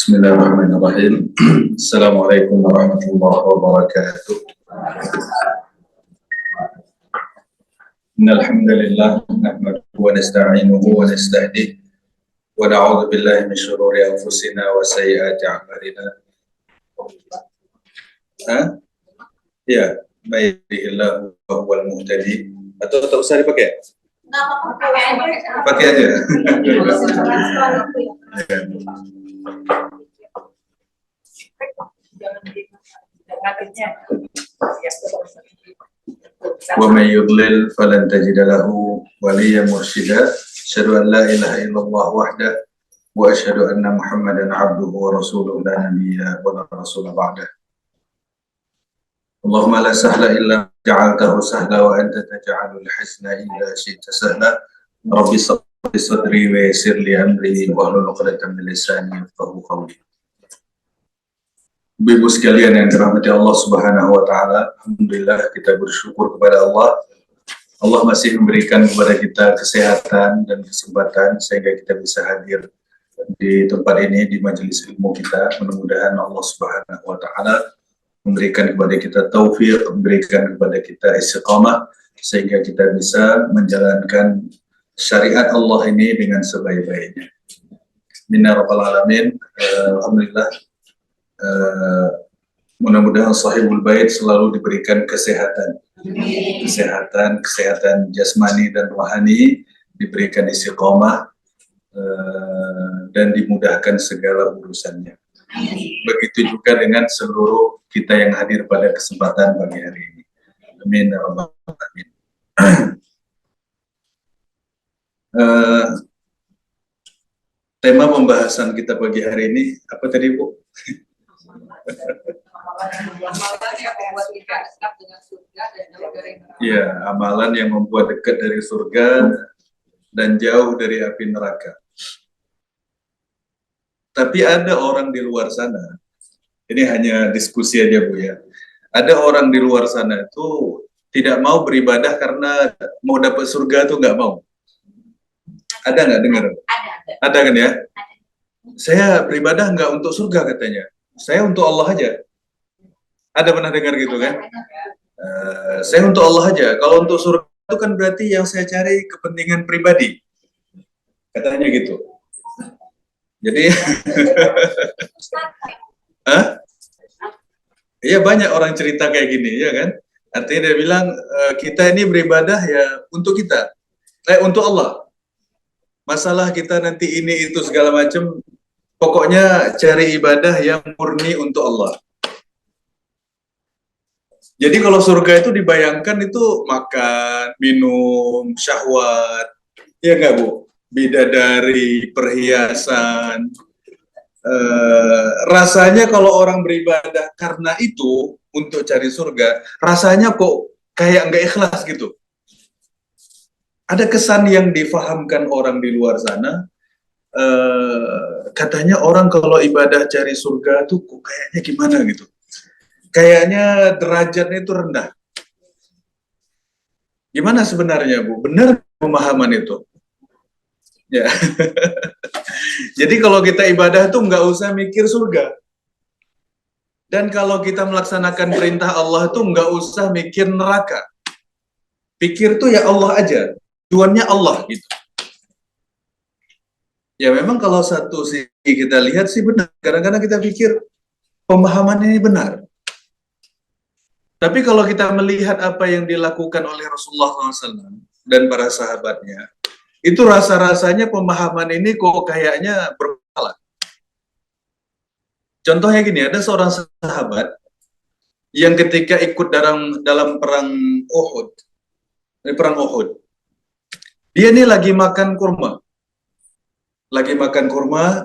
Bismillahirrahmanirrahim. Assalamualaikum warahmatullahi wabarakatuh. Innal hamdalillah nahmaduhu wa nasta'inuhu wa nastahdihi wa na'udzu billahi min shururi anfusina wa sayyiati a'malina. Ya, may yahdihillahu fa huwal muhtadi. Atau tak usah dipakai? Pakai aja. Wa may yudlil falan tajid lahu waliyyan mursyida. Asyhadu an la ilaha illallah wahdahu wa asyhadu anna Muhammadan abduhu wa rasuluhu la nabiyya wa la rasula ba'dahu. Allahumma la sahla illa ja'altahu sahla wa anta taj'alul hazna illa syi'ta sahla. Rabbi shrah sadri wa yassir li amri wahlul 'uqdatam min lisani yafqahu qawli. Ibu sekalian yang dirahmati Allah Subhanahu wa taala, alhamdulillah kita bersyukur kepada Allah. Allah masih memberikan kepada kita kesehatan dan kesempatan sehingga kita bisa hadir di tempat ini, di majelis ilmu kita. Mudah-mudahan Allah Subhanahu wa taala memberikan kepada kita taufik, memberikan kepada kita istiqamah sehingga kita bisa menjalankan syariat Allah ini dengan sebaik-baiknya. Minna rabbal alamin. Alhamdulillah. Mudah-mudahan sahibul bait selalu diberikan kesehatan, kesehatan jasmani dan rohani, diberikan istiqamah dan dimudahkan segala urusannya. Begitu juga dengan seluruh kita yang hadir pada kesempatan pagi hari ini. Amin ya rabbal alamin. Tema pembahasan kita pagi hari ini apa tadi, Bu? Ya, amalan yang membuat dekat dari surga dan jauh dari api neraka. Tapi ada orang di luar sana, ini hanya diskusi aja Bu ya. Ada orang di luar sana itu tidak mau beribadah karena mau dapat surga tuh nggak mau. Ada nggak dengar? Ada kan ya? Saya beribadah nggak untuk surga katanya. Saya untuk Allah aja. Ada pernah dengar gitu kan? Saya untuk Allah aja. Kalau untuk surga itu kan berarti yang saya cari kepentingan pribadi. Katanya gitu. Jadi, iya banyak orang cerita kayak gini, ya kan? Artinya dia bilang kita ini beribadah ya untuk kita, untuk Allah. Masalah kita nanti ini itu segala macam. Pokoknya cari ibadah yang murni untuk Allah. Jadi kalau surga itu dibayangkan itu makan, minum, syahwat, ya nggak Bu? Bidadari, perhiasan. Rasanya kalau orang beribadah karena itu untuk cari surga, rasanya kok kayak nggak ikhlas gitu. Ada kesan yang difahamkan orang di luar sana. Katanya orang kalau ibadah cari surga tuh kok kayaknya gimana gitu. Kayaknya derajatnya itu rendah. Gimana sebenarnya Bu? Benar pemahaman itu? Ya. Jadi kalau kita ibadah tuh nggak usah mikir surga. Dan kalau kita melaksanakan perintah Allah tuh nggak usah mikir neraka. Pikir tuh ya Allah aja. Tujuannya Allah gitu. Ya memang kalau satu sisi kita lihat sih benar. Kadang-kadang kita pikir pemahaman ini benar. Tapi kalau kita melihat apa yang dilakukan oleh Rasulullah SAW dan para sahabatnya, itu rasa-rasanya pemahaman ini kok kayaknya bermasalah. Contohnya gini, ada seorang sahabat yang ketika ikut dalam perang Uhud, dia ini lagi makan kurma.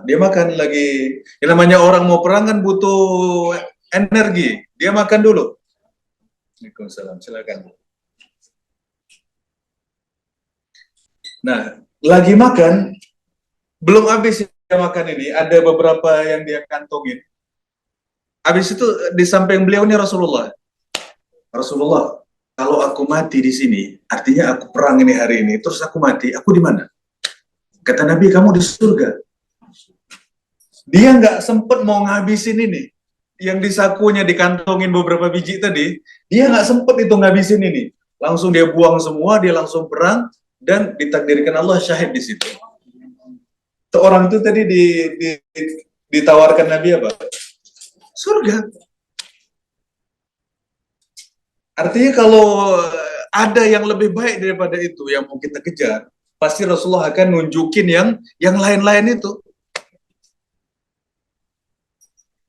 Dia makan lagi. Yang namanya orang mau perang kan butuh energi. Dia makan dulu. Waalaikumsalam, silakan. Nah, lagi makan, belum habis dia makan ini, ada beberapa yang dia kantongin. Habis itu di samping beliau ini Rasulullah, kalau aku mati di sini, artinya aku perang ini hari ini, terus aku mati, aku di mana? Kata Nabi, kamu di surga. Dia nggak sempet mau ngabisin ini. Yang di sakunya dikantongin beberapa biji tadi, dia nggak sempet itu ngabisin ini. Langsung dia buang semua, dia langsung perang, dan ditakdirkan Allah syahid di situ. Seorang itu tadi ditawarkan Nabi apa? Surga. Artinya kalau ada yang lebih baik daripada itu yang mau kita kejar, pasti Rasulullah akan nunjukin yang lain-lain itu.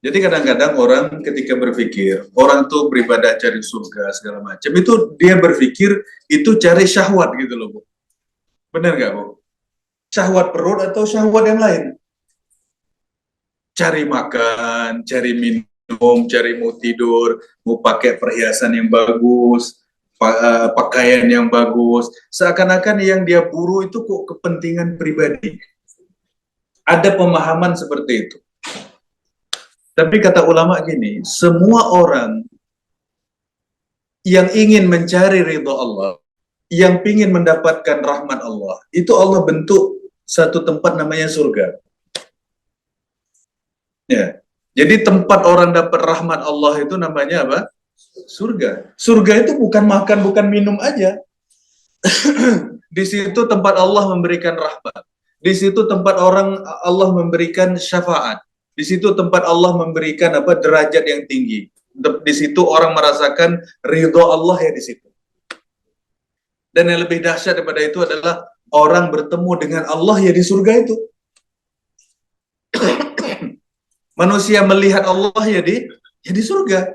Jadi kadang-kadang orang ketika berpikir, orang tuh beribadah cari surga segala macam, itu dia berpikir itu cari syahwat gitu loh, Bu. Benar nggak, Bu? Syahwat perut atau syahwat yang lain? Cari makan, cari minum, cari mau tidur, mau pakai perhiasan yang bagus, pakaian yang bagus. Seakan-akan yang dia buru itu kok kepentingan pribadi. Ada pemahaman seperti itu. Tapi kata ulama gini, semua orang yang ingin mencari ridho Allah, yang ingin mendapatkan rahmat Allah, itu Allah bentuk satu tempat namanya surga. Ya. Jadi tempat orang dapat rahmat Allah itu namanya apa? Surga. Surga itu bukan makan, bukan minum aja. Di situ tempat Allah memberikan rahmat. Di situ tempat Allah memberikan syafaat. Di situ tempat Allah memberikan derajat yang tinggi. Di situ orang merasakan ridho Allah ya di situ. Dan yang lebih dahsyat daripada itu adalah orang bertemu dengan Allah ya di surga itu. Manusia melihat Allah ya di surga.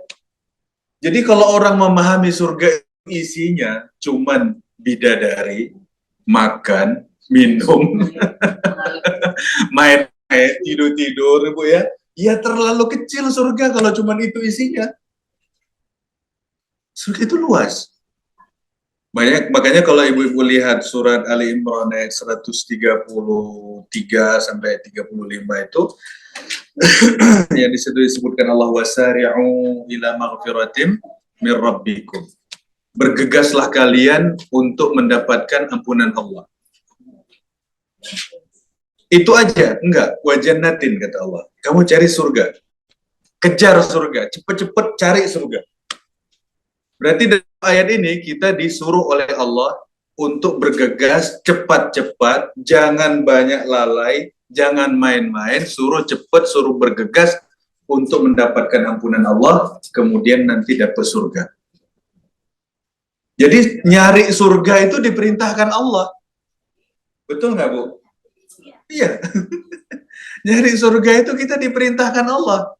Jadi kalau orang memahami surga isinya cuman bidadari, makan, minum, main, tidur-tidur, Bu ya. Ya terlalu kecil surga kalau cuman itu isinya. Surga itu luas. Makanya kalau ibu-ibu lihat surat Ali Imran ayat 133 sampai 35 itu yang disitu disebutkan Allah wasari'u ila maghfiratim mir rabbikum. Bergegaslah kalian untuk mendapatkan ampunan Allah. Itu aja? Enggak. Wajannatin kata Allah. Kamu cari surga. Kejar surga. Cepet-cepet cari surga. Berarti dalam ayat ini kita disuruh oleh Allah untuk bergegas cepat-cepat, jangan banyak lalai, jangan main-main, suruh cepat, suruh bergegas untuk mendapatkan ampunan Allah, kemudian nanti dapat surga. Jadi nyari surga itu diperintahkan Allah. Betul nggak, Bu? Iya. Nyari surga itu kita diperintahkan Allah.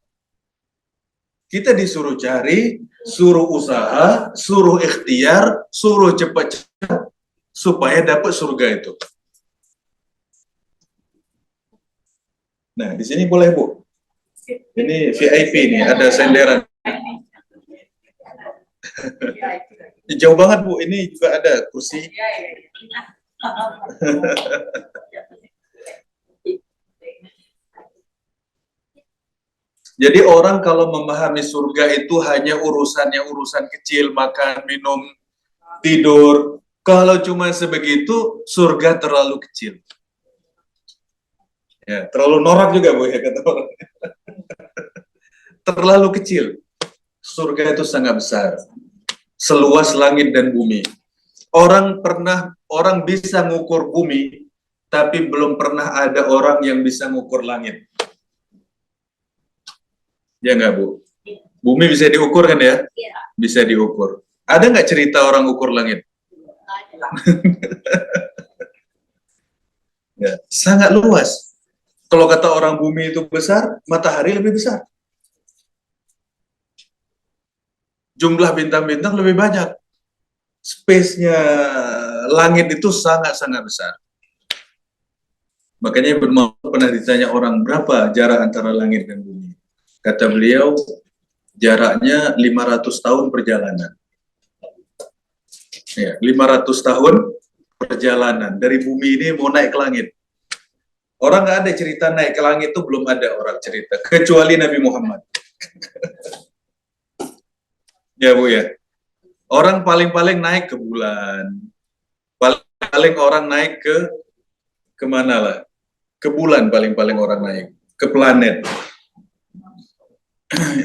Kita disuruh cari, suruh usaha, suruh ikhtiar, suruh cepat-cepat supaya dapat surga itu. Nah, di sini boleh, Bu. Ini VIP nih, ada senderan. Jauh banget, Bu. Ini juga ada kursi. Jadi orang kalau memahami surga itu hanya urusan kecil, makan, minum, tidur. Kalau cuma sebegitu, surga terlalu kecil. Ya, terlalu norak juga, Bu, ya kata orang. Terlalu kecil. Surga itu sangat besar. Seluas langit dan bumi. Orang bisa ngukur bumi, tapi belum pernah ada orang yang bisa ngukur langit. Ya nggak, Bu? Bumi bisa diukur kan ya? Bisa diukur. Ada nggak cerita orang ukur langit? Ya, sangat luas. Kalau kata orang bumi itu besar, matahari lebih besar. Jumlah bintang-bintang lebih banyak. Space-nya langit itu sangat-sangat besar. Makanya pernah ditanya orang berapa jarak antara langit dan bumi. Kata beliau, jaraknya 500 tahun perjalanan. Ya, 500 tahun perjalanan. Dari bumi ini mau naik ke langit. Orang nggak ada cerita naik ke langit itu, belum ada orang cerita. Kecuali Nabi Muhammad. Ya, Bu ya. Orang paling-paling naik ke bulan. Paling orang naik ke kemana lah? Ke bulan paling-paling orang naik. ke planet.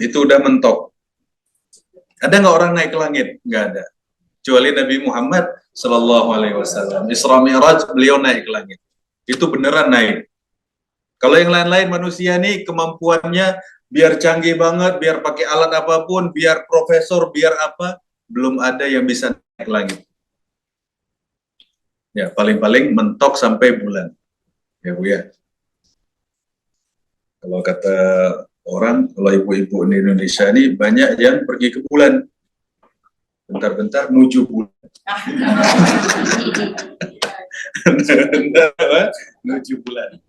Itu udah mentok. Ada nggak orang naik ke langit? Nggak ada. Kecuali Nabi Muhammad Sallallahu Alaihi Wasallam. Isra Mi'raj beliau naik ke langit. Itu beneran naik. Kalau yang lain-lain manusia nih kemampuannya biar canggih banget, biar pakai alat apapun, biar profesor, biar apa, belum ada yang bisa naik ke langit. Ya, paling-paling mentok sampai bulan. Ya, Bu ya. Kalau kata orang, kalau ibu-ibu di Indonesia ini banyak yang pergi ke bulan. Bentar-bentar menuju bulan. Menuju bulan.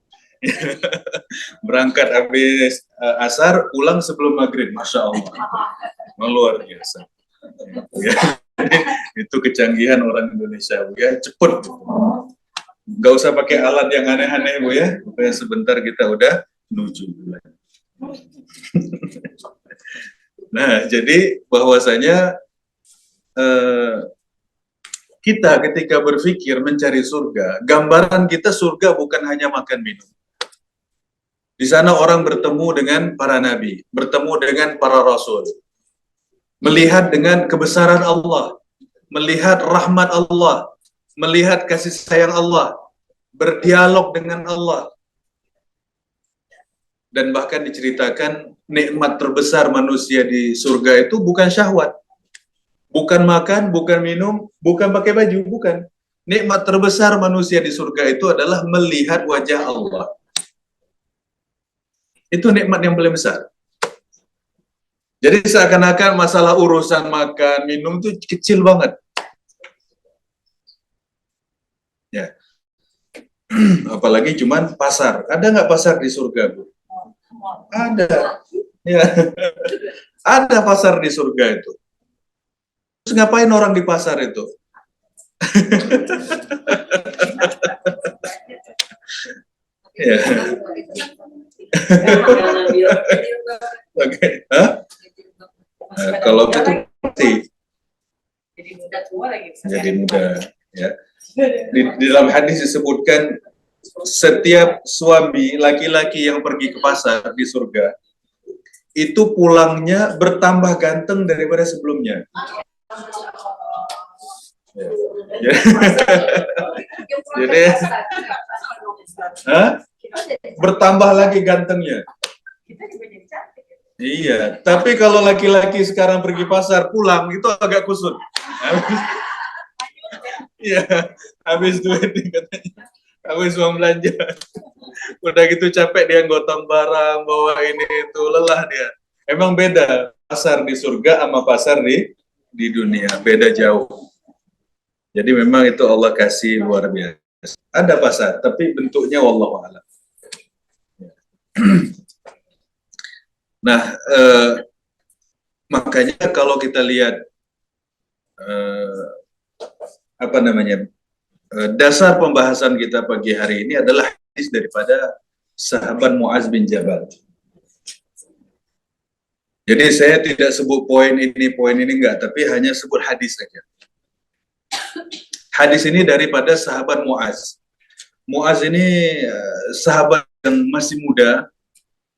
Berangkat habis asar, pulang sebelum maghrib. Masya Allah. Luar biasa. Ya. Itu kecanggihan orang Indonesia, Bu ya. Cepet. Nggak usah pakai alat yang aneh-aneh, Bu ya. Pokoknya sebentar kita udah menuju bulan. Nah, jadi bahwasanya kita ketika berpikir mencari surga, gambaran kita surga bukan hanya makan minum. Di sana orang bertemu dengan para nabi, bertemu dengan para rasul, melihat dengan kebesaran Allah, melihat rahmat Allah, melihat kasih sayang Allah, berdialog dengan Allah. Dan bahkan diceritakan nikmat terbesar manusia di surga itu bukan syahwat, bukan makan, bukan minum, bukan pakai baju, bukan. Nikmat terbesar manusia di surga itu adalah melihat wajah Allah. Itu nikmat yang paling besar. Jadi seakan-akan masalah urusan makan, minum itu kecil banget. Ya. Apalagi cuman pasar. Ada nggak pasar di surga, Bu? Ada. Ya. Ada pasar di surga itu. Terus ngapain orang di pasar itu? Ya. Oke. Hah? Nah, kalau itu pasti jadi muda. Ya. Di dalam hadis disebutkan setiap suami laki-laki yang pergi ke pasar di surga itu pulangnya bertambah ganteng daripada sebelumnya. Ya. Jadi, bertambah lagi gantengnya. Iya, tapi kalau laki-laki sekarang pergi pasar pulang itu agak kusut. Iya, habis duit katanya, habis uang belanja. Udah gitu capek dia gotong barang, bawa ini itu, lelah dia. Emang beda pasar di surga sama pasar di dunia, beda jauh. Jadi memang itu Allah kasih luar biasa. Ada pasar, tapi bentuknya wallahu a'lam. Nah, makanya kalau kita lihat dasar pembahasan kita pagi hari ini adalah hadis daripada sahabat Muaz bin Jabal. Jadi saya tidak sebut poin ini enggak, tapi hanya sebut hadis saja. Hadis ini daripada sahabat Muaz. Muaz ini sahabat yang masih muda,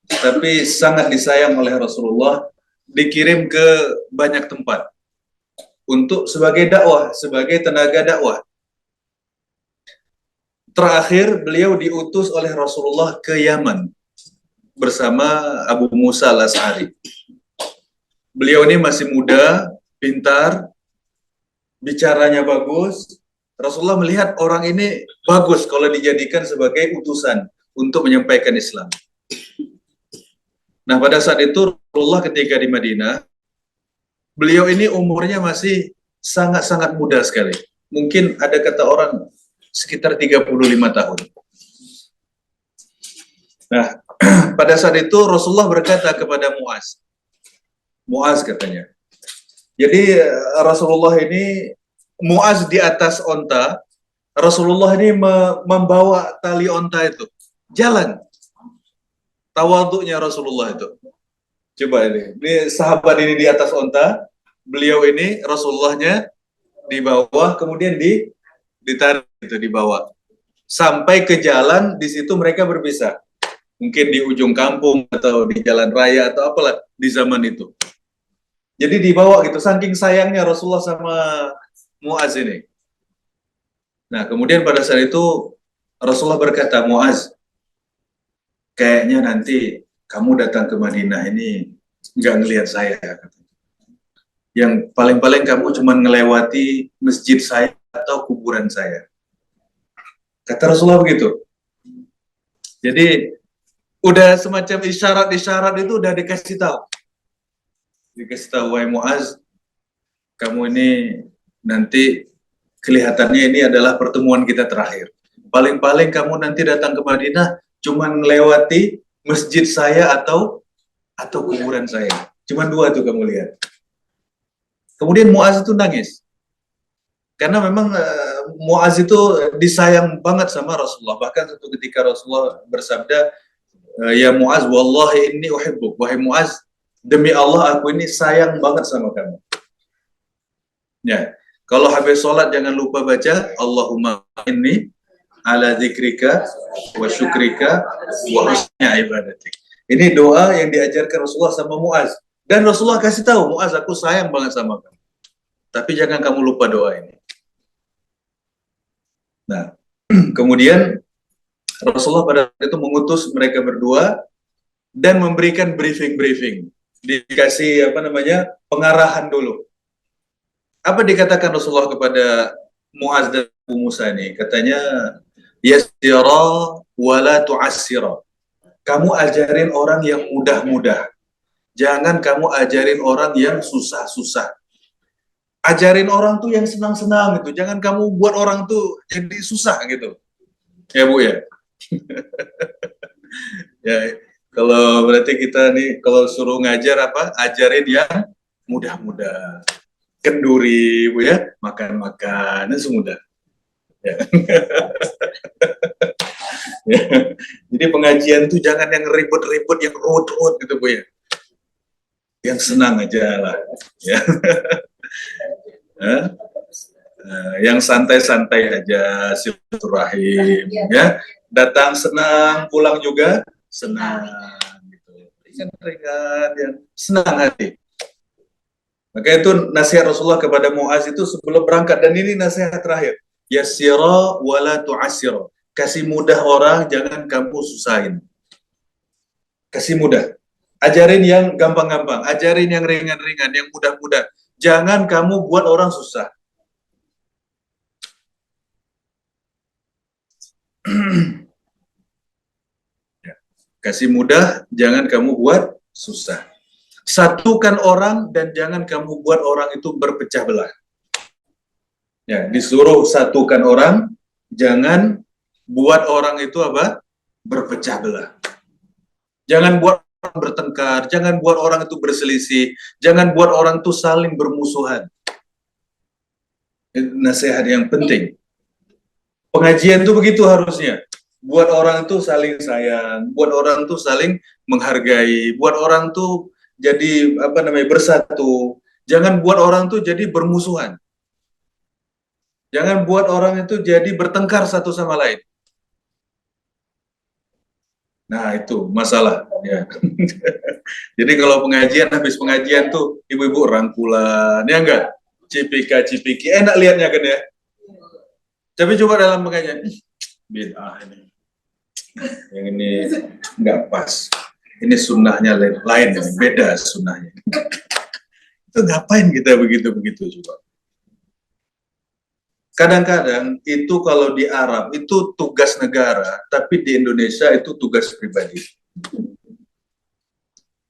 tapi sangat disayang oleh Rasulullah, dikirim ke banyak tempat untuk sebagai dakwah, sebagai tenaga dakwah. Terakhir beliau diutus oleh Rasulullah ke Yaman bersama Abu Musa al-Asy'ari. Beliau ini masih muda, pintar, bicaranya bagus. Rasulullah melihat orang ini bagus kalau dijadikan sebagai utusan untuk menyampaikan Islam. Nah, pada saat itu Rasulullah ketika di Madinah, beliau ini umurnya masih sangat-sangat muda sekali. Mungkin ada kata orang sekitar 35 tahun. Nah, pada saat itu Rasulullah berkata kepada Muaz katanya. Jadi Rasulullah ini, Muaz di atas onta, Rasulullah ini membawa tali onta itu, jalan. Tawaduknya Rasulullah itu. Coba ini sahabat ini di atas onta, beliau ini Rasulullahnya di bawah, kemudian ditarik itu di bawah. Sampai ke jalan, di situ mereka berpisah. mungkin di ujung kampung atau di jalan raya atau apalah di zaman itu. Jadi dibawa gitu, saking sayangnya Rasulullah sama Muaz ini. Nah, kemudian pada saat itu Rasulullah berkata, Muaz, kayaknya nanti kamu datang ke Madinah ini nggak ngelihat saya. Yang paling-paling kamu cuma ngelewati masjid saya atau kuburan saya. Kata Rasulullah begitu. Jadi udah semacam isyarat-isyarat itu udah dikasih tahu. Dikasih tahu, wahai Muaz, kamu ini nanti kelihatannya ini adalah pertemuan kita terakhir. Paling-paling kamu nanti datang ke Madinah cuma melewati masjid saya atau kuburan saya. Cuma dua tuh kamu lihat. Kemudian Muaz itu nangis. Karena memang Muaz itu disayang banget sama Rasulullah. Bahkan satu ketika Rasulullah bersabda, ya Muaz, wallahi inni uhibbuk. Wahai Muaz, demi Allah aku ini sayang banget sama kamu. Ya, kalau habis sholat jangan lupa baca Allahumma inni ala zikrika wa syukrika wa husni ibadatik. Ini doa yang diajarkan Rasulullah sama Muaz. Dan Rasulullah kasih tahu, Muaz, aku sayang banget sama kamu. Tapi jangan kamu lupa doa ini. Nah, kemudian Rasulullah pada saat itu mengutus mereka berdua dan memberikan briefing. Dikasih pengarahan dulu. Apa dikatakan Rasulullah kepada Muaz dan Abu Musa ini? Katanya, yassira wala tu'assira. Kamu ajarin orang yang mudah-mudah. Jangan kamu ajarin orang yang susah-susah. Ajarin orang tuh yang senang-senang gitu. Jangan kamu buat orang tuh jadi susah gitu. Ya Bu ya. Ya, kalau berarti kita nih kalau suruh ngajar ajarin yang mudah-mudah. Kenduri, Bu ya, makan-makan, itu semudah. Ya. Ya. Jadi pengajian tuh jangan yang ribut-ribut, yang ruwet-ruwet gitu Bu ya. Yang senang aja lah. Ya. Yang santai-santai aja, silaturahim, ya. Datang senang, pulang juga senang. Gitu. Ringan-ringan, yang senang hati. Maka itu nasihat Rasulullah kepada Muaz itu sebelum berangkat. Dan ini nasihat terakhir. Yassira wala tu'assira. Kasih mudah orang, jangan kamu susahin. Kasih mudah. Ajarin yang gampang-gampang. Ajarin yang ringan-ringan, yang mudah-mudah. Jangan kamu buat orang susah. Kasih mudah, jangan kamu buat susah. Satukan orang dan jangan kamu buat orang itu berpecah belah. Ya, disuruh satukan orang, jangan buat orang itu berpecah belah. Jangan buat orang bertengkar, jangan buat orang itu berselisih, jangan buat orang itu saling bermusuhan. Itu nasihat yang penting. Pengajian itu begitu harusnya. Buat orang itu saling sayang, buat orang itu saling menghargai, buat orang itu jadi bersatu. Jangan buat orang itu jadi bermusuhan. Jangan buat orang itu jadi bertengkar satu sama lain. Nah, itu masalah ya. Jadi kalau habis pengajian tuh ibu-ibu rangkulan, ya enggak? Cipika-cipiki, enak lihatnya kan ya. Tapi coba dalam pengajian, bid'ah ini. Yang ini enggak pas. Ini sunnahnya lain, beda sunnahnya. Itu ngapain kita begitu-begitu juga? Kadang-kadang itu kalau di Arab itu tugas negara, tapi di Indonesia itu tugas pribadi.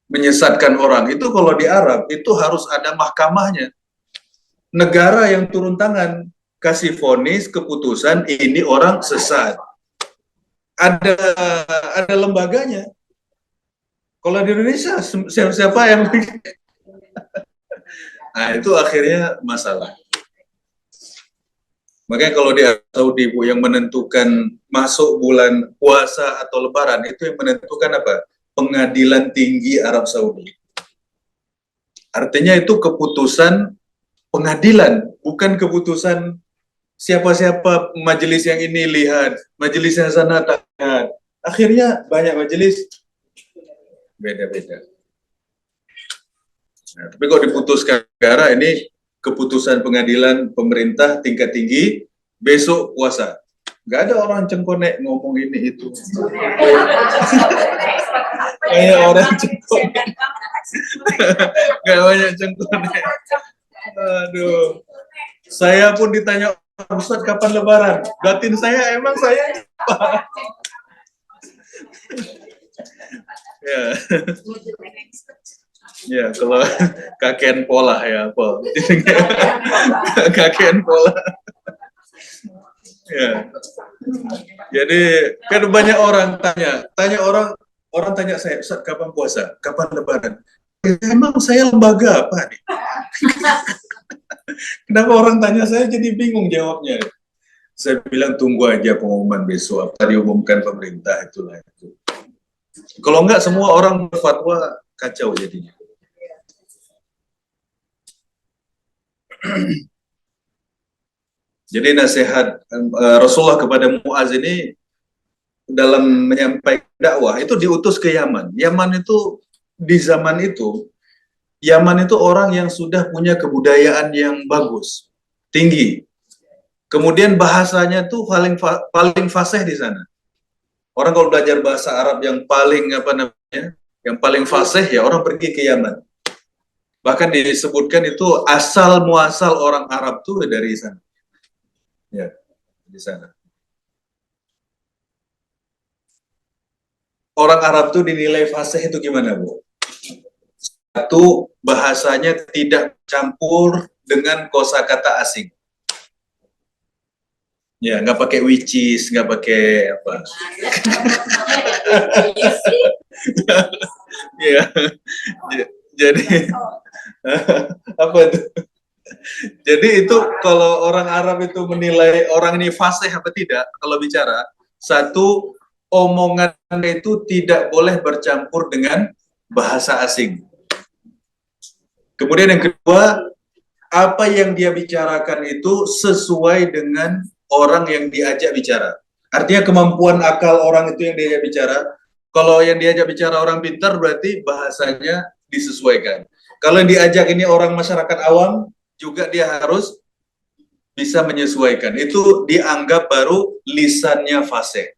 Menyesatkan orang itu kalau di Arab itu harus ada mahkamahnya. Negara yang turun tangan kasih vonis keputusan ini orang sesat. Ada lembaganya. Kalau di Indonesia siapa yang nah itu akhirnya masalah. Makanya kalau di Saudi Bu yang menentukan masuk bulan puasa atau lebaran itu yang menentukan apa? Pengadilan Tinggi Arab Saudi. Artinya itu keputusan pengadilan, bukan keputusan siapa-siapa majelis yang ini lihat, majelis yang sana tak lihat. Akhirnya banyak majelis beda-beda. Nah, tapi kalau diputuskan negara ini keputusan pengadilan pemerintah tingkat tinggi, besok puasa. Nggak ada orang cengkonek ngomong ini itu. Kayak orang cengkonek. Nggak banyak cengkonek. Aduh. Saya pun ditanya, Ustaz kapan lebaran? Batin saya emang saya apa? Ya. Ya, kalau kakean pola ya, apa? Kakean pola. Ya. Jadi kan banyak orang tanya orang tanya saya, Ustaz kapan puasa? Kapan lebaran? Emang saya lembaga apa nih? Kenapa orang tanya saya jadi bingung jawabnya? Saya bilang tunggu aja pengumuman besok, apa diumumkan pemerintah itulah itu. Kalau enggak semua orang berfatwa kacau jadinya. Jadi nasihat Rasulullah kepada Muaz ini dalam menyampaikan dakwah itu diutus ke Yaman. Yaman itu di zaman itu Yaman itu orang yang sudah punya kebudayaan yang bagus, tinggi. Kemudian bahasanya tuh paling fasih di sana. Orang kalau belajar bahasa Arab yang paling yang paling fasih ya orang pergi ke Yaman. Bahkan disebutkan itu asal muasal orang Arab tuh dari sana. Ya, di sana. Orang Arab tuh dinilai fasih itu gimana, Bu? Satu, bahasanya tidak campur dengan kosakata asing. Ya, nggak pakai which is, nggak pakai apa. Ya, jadi apa itu? Jadi itu kalau orang Arab itu menilai orang ini fasih apa tidak, kalau bicara, satu, omongannya itu tidak boleh bercampur dengan bahasa asing. Kemudian yang kedua, apa yang dia bicarakan itu sesuai dengan orang yang diajak bicara. Artinya kemampuan akal orang itu yang diajak bicara. Kalau yang diajak bicara orang pintar berarti bahasanya disesuaikan. Kalau yang diajak ini orang masyarakat awam, juga dia harus bisa menyesuaikan. Itu dianggap baru lisannya fasih.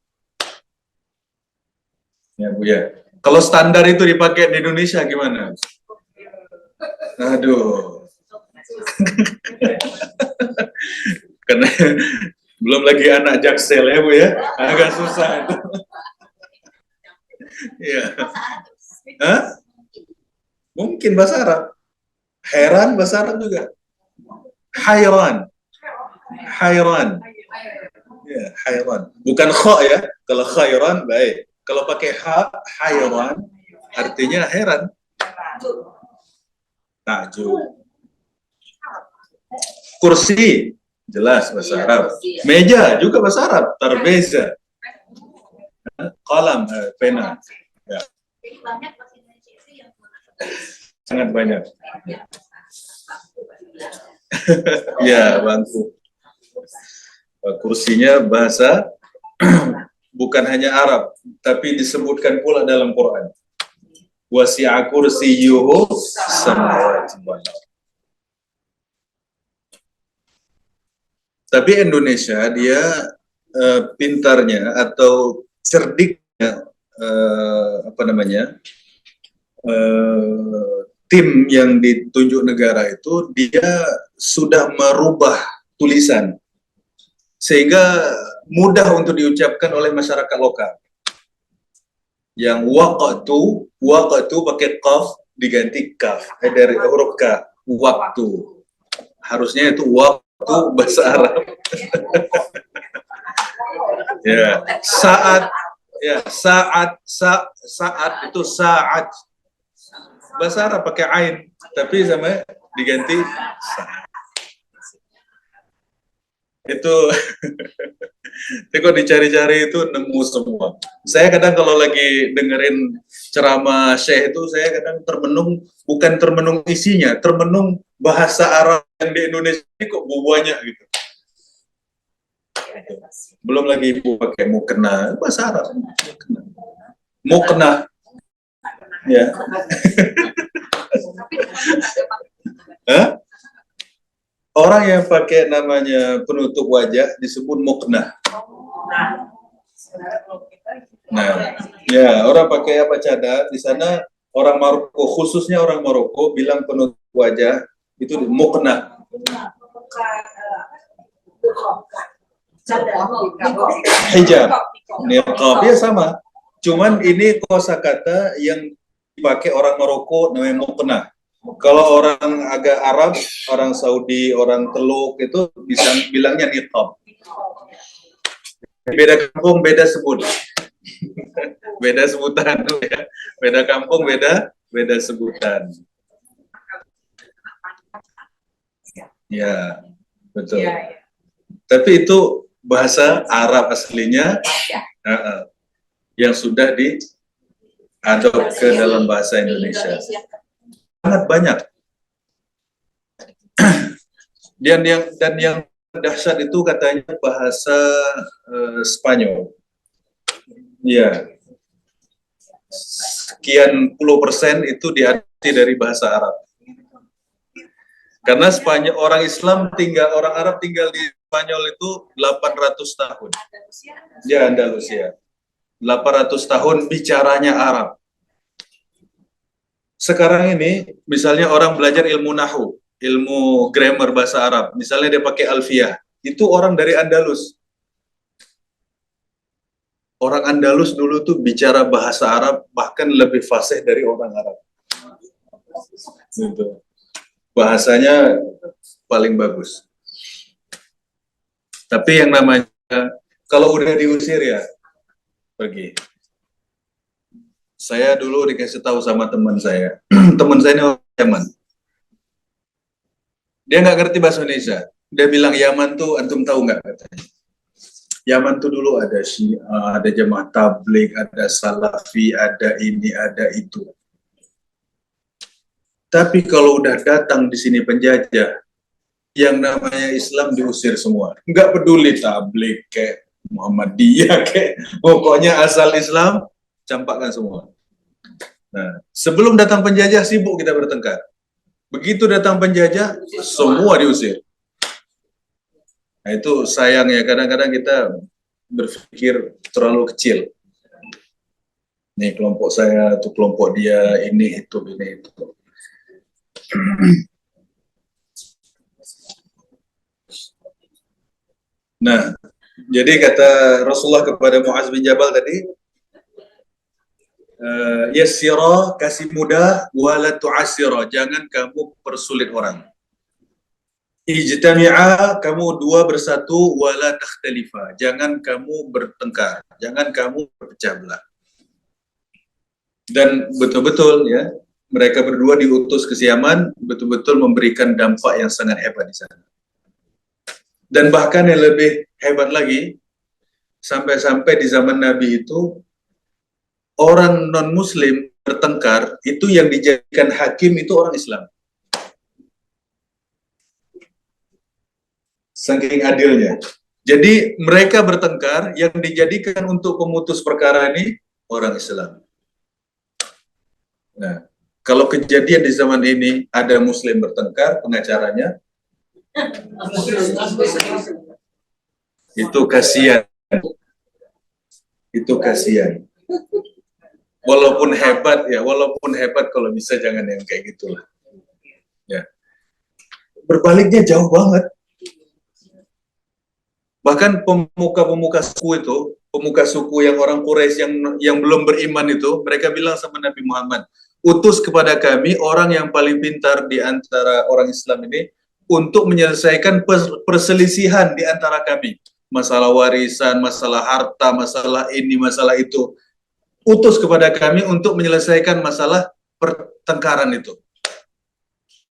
Ya, Bu ya. Kalau standar itu dipakai di Indonesia gimana? Aduh. Karena belum lagi anak jaksel ya Bu ya, agak susah itu. Iya. Hah? Mungkin bahasa Arab. Heran bahasa Arab juga. Hayran. Hayran. Ya, hayran. Bukan kha ya. Kalau khairan baik. Kalau pakai ha, hayran artinya heran. Takjub. Kursi jelas bahasa Arab. Meja juga bahasa Arab. Tarbeza. Qalam, pena. Ya. Sangat banyak. Ya, bangku. Kursinya bahasa bukan hanya Arab, tapi disebutkan pula dalam Quran. Wasi'a kursiyyuhu samawati wal ardh. Tapi Indonesia dia pintarnya atau cerdiknya tim yang ditunjuk negara itu dia sudah merubah tulisan sehingga mudah untuk diucapkan oleh masyarakat lokal. Yang waqtu pakai qaf diganti kaf dari huruf ka, waktu. Harusnya itu waktu bahasa Arab. Ya, saat itu saat. Bahasa Arab pakai ain, tapi sama diganti saat. Itu kok dicari-cari itu nemu semua. Saya kadang kalau lagi dengerin ceramah Syekh itu saya kadang bukan termenung isinya, termenung bahasa Arab yang di Indonesia ini kok banyak gitu. Belum lagi ibu pakai mukena, bahasa Arab. Mukena, ya. Hah? Orang yang pakai namanya penutup wajah disebut mukena. Nah, ya orang pakai apa cadar di sana, orang Maroko, khususnya orang Maroko bilang penutup wajah itu mukena. Hijab, niqab, ya sama. Cuman ini kosakata yang dipakai orang Maroko namanya mukena. Kalau orang agak Arab, orang Saudi, orang Teluk itu bisa bilangnya niqab. Beda kampung, beda sebut. Beda sebutan ya. Beda kampung, beda sebutan. Ya, betul. Tapi itu bahasa Arab aslinya yang sudah diadop ke dalam bahasa Indonesia. Sangat banyak. Dan yang dahsyat itu katanya bahasa Spanyol. Ya, sekian puluh persen itu diarti dari bahasa Arab. Karena Spanyol, orang Islam orang Arab tinggal di Spanyol itu 800 tahun. Ya, Andalusia. 800 tahun bicaranya Arab. Sekarang ini, misalnya orang belajar ilmu nahu, ilmu grammar bahasa Arab, misalnya dia pakai alfiyah, itu orang dari Andalus. Orang Andalus dulu tuh bicara bahasa Arab bahkan lebih fasih dari orang Arab. Gitu. Bahasanya paling bagus. Tapi yang namanya kalau udah diusir ya pergi. Saya dulu dikasih tahu sama teman saya. Teman saya ini orang Yaman. Dia nggak ngerti bahasa Indonesia. Dia bilang Yaman tuh antum tahu nggak katanya. Yaman tuh dulu ada Syiah, ada Jamaah Tabligh, ada Salafi, ada ini, ada itu. Tapi kalau udah datang di sini penjajah, yang namanya Islam diusir semua. Nggak peduli tabligh kayak Muhammadiyah kayak, pokoknya asal Islam campakkan semua. Nah, sebelum datang penjajah sibuk kita bertengkar. Begitu datang penjajah, semua diusir. Nah, itu sayangnya kadang-kadang kita berpikir terlalu kecil. Nih kelompok saya, itu kelompok dia, ini itu. Nah, jadi kata Rasulullah kepada Muaz bin Jabal tadi, yassira, kasih mudah, wala tu'assira, jangan kamu persulit orang. Ijtami'a, kamu dua bersatu, wala takhtalifa, jangan kamu bertengkar, jangan kamu berpecah belah. Dan betul-betul ya, mereka berdua diutus ke Yaman, betul-betul memberikan dampak yang sangat hebat di sana. Dan bahkan yang lebih hebat lagi, sampai-sampai di zaman Nabi itu, orang non-Muslim bertengkar, itu yang dijadikan hakim itu orang Islam. Saking adilnya. Jadi mereka bertengkar, yang dijadikan untuk pemutus perkara ini, orang Islam. Nah, kalau kejadian di zaman ini, ada Muslim bertengkar, pengacaranya, itu kasihan. Itu kasihan. Walaupun hebat kalau bisa jangan yang kayak gitulah. Ya. Berbaliknya jauh banget. Bahkan pemuka suku yang orang Quraisy yang belum beriman itu, mereka bilang sama Nabi Muhammad, utus kepada kami orang yang paling pintar di antara orang Islam ini untuk menyelesaikan perselisihan di antara kami. Masalah warisan, masalah harta, masalah ini, masalah itu. Utus kepada kami untuk menyelesaikan masalah pertengkaran itu.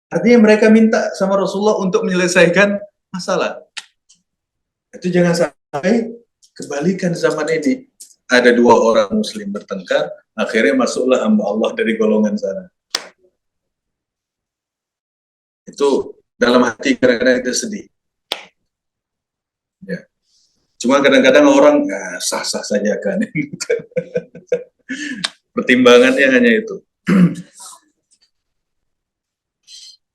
Artinya mereka minta sama Rasulullah untuk menyelesaikan masalah. Itu jangan sampai kebalikan zaman ini. Ada dua orang Muslim bertengkar, akhirnya masuklah hamba Allah dari golongan sana. Itu dalam hati kadang-kadang kita sedih. Ya. Cuma kadang-kadang orang sah-sah saja kan. Pertimbangannya hanya itu.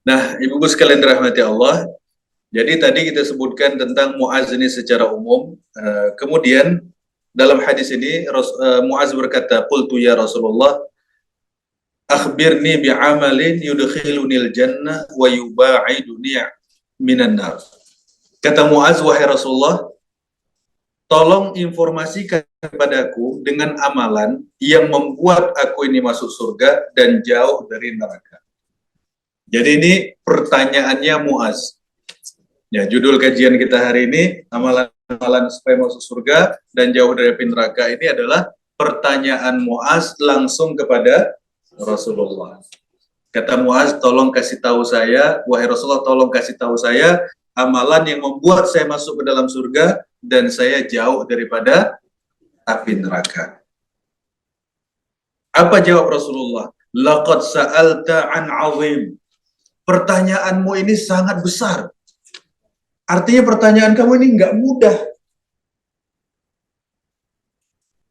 Nah, ibu-ibu sekalian dirahmati Allah, jadi tadi kita sebutkan tentang Muaz ini secara umum. Kemudian dalam hadis ini Muaz berkata, "Qultu ya Rasulullah, akhbirni bi'amalin yudkhilunil jannah wa yuba'iduni minan nar." Kata Muaz, "Wahai Rasulullah, tolong informasikan kepadaku dengan amalan yang membuat aku ini masuk surga dan jauh dari neraka." Jadi ini pertanyaannya Muaz. Ya, judul kajian kita hari ini, amalan-amalan supaya masuk surga dan jauh dari api neraka, ini adalah pertanyaan Muaz langsung kepada Rasulullah. Kata Muaz, tolong kasih tahu saya, wahai Rasulullah, tolong kasih tahu saya amalan yang membuat saya masuk ke dalam surga dan saya jauh daripada api neraka. Apa jawab Rasulullah? Laqad sa'alta an 'azim. Pertanyaanmu ini sangat besar. Artinya pertanyaan kamu ini nggak mudah.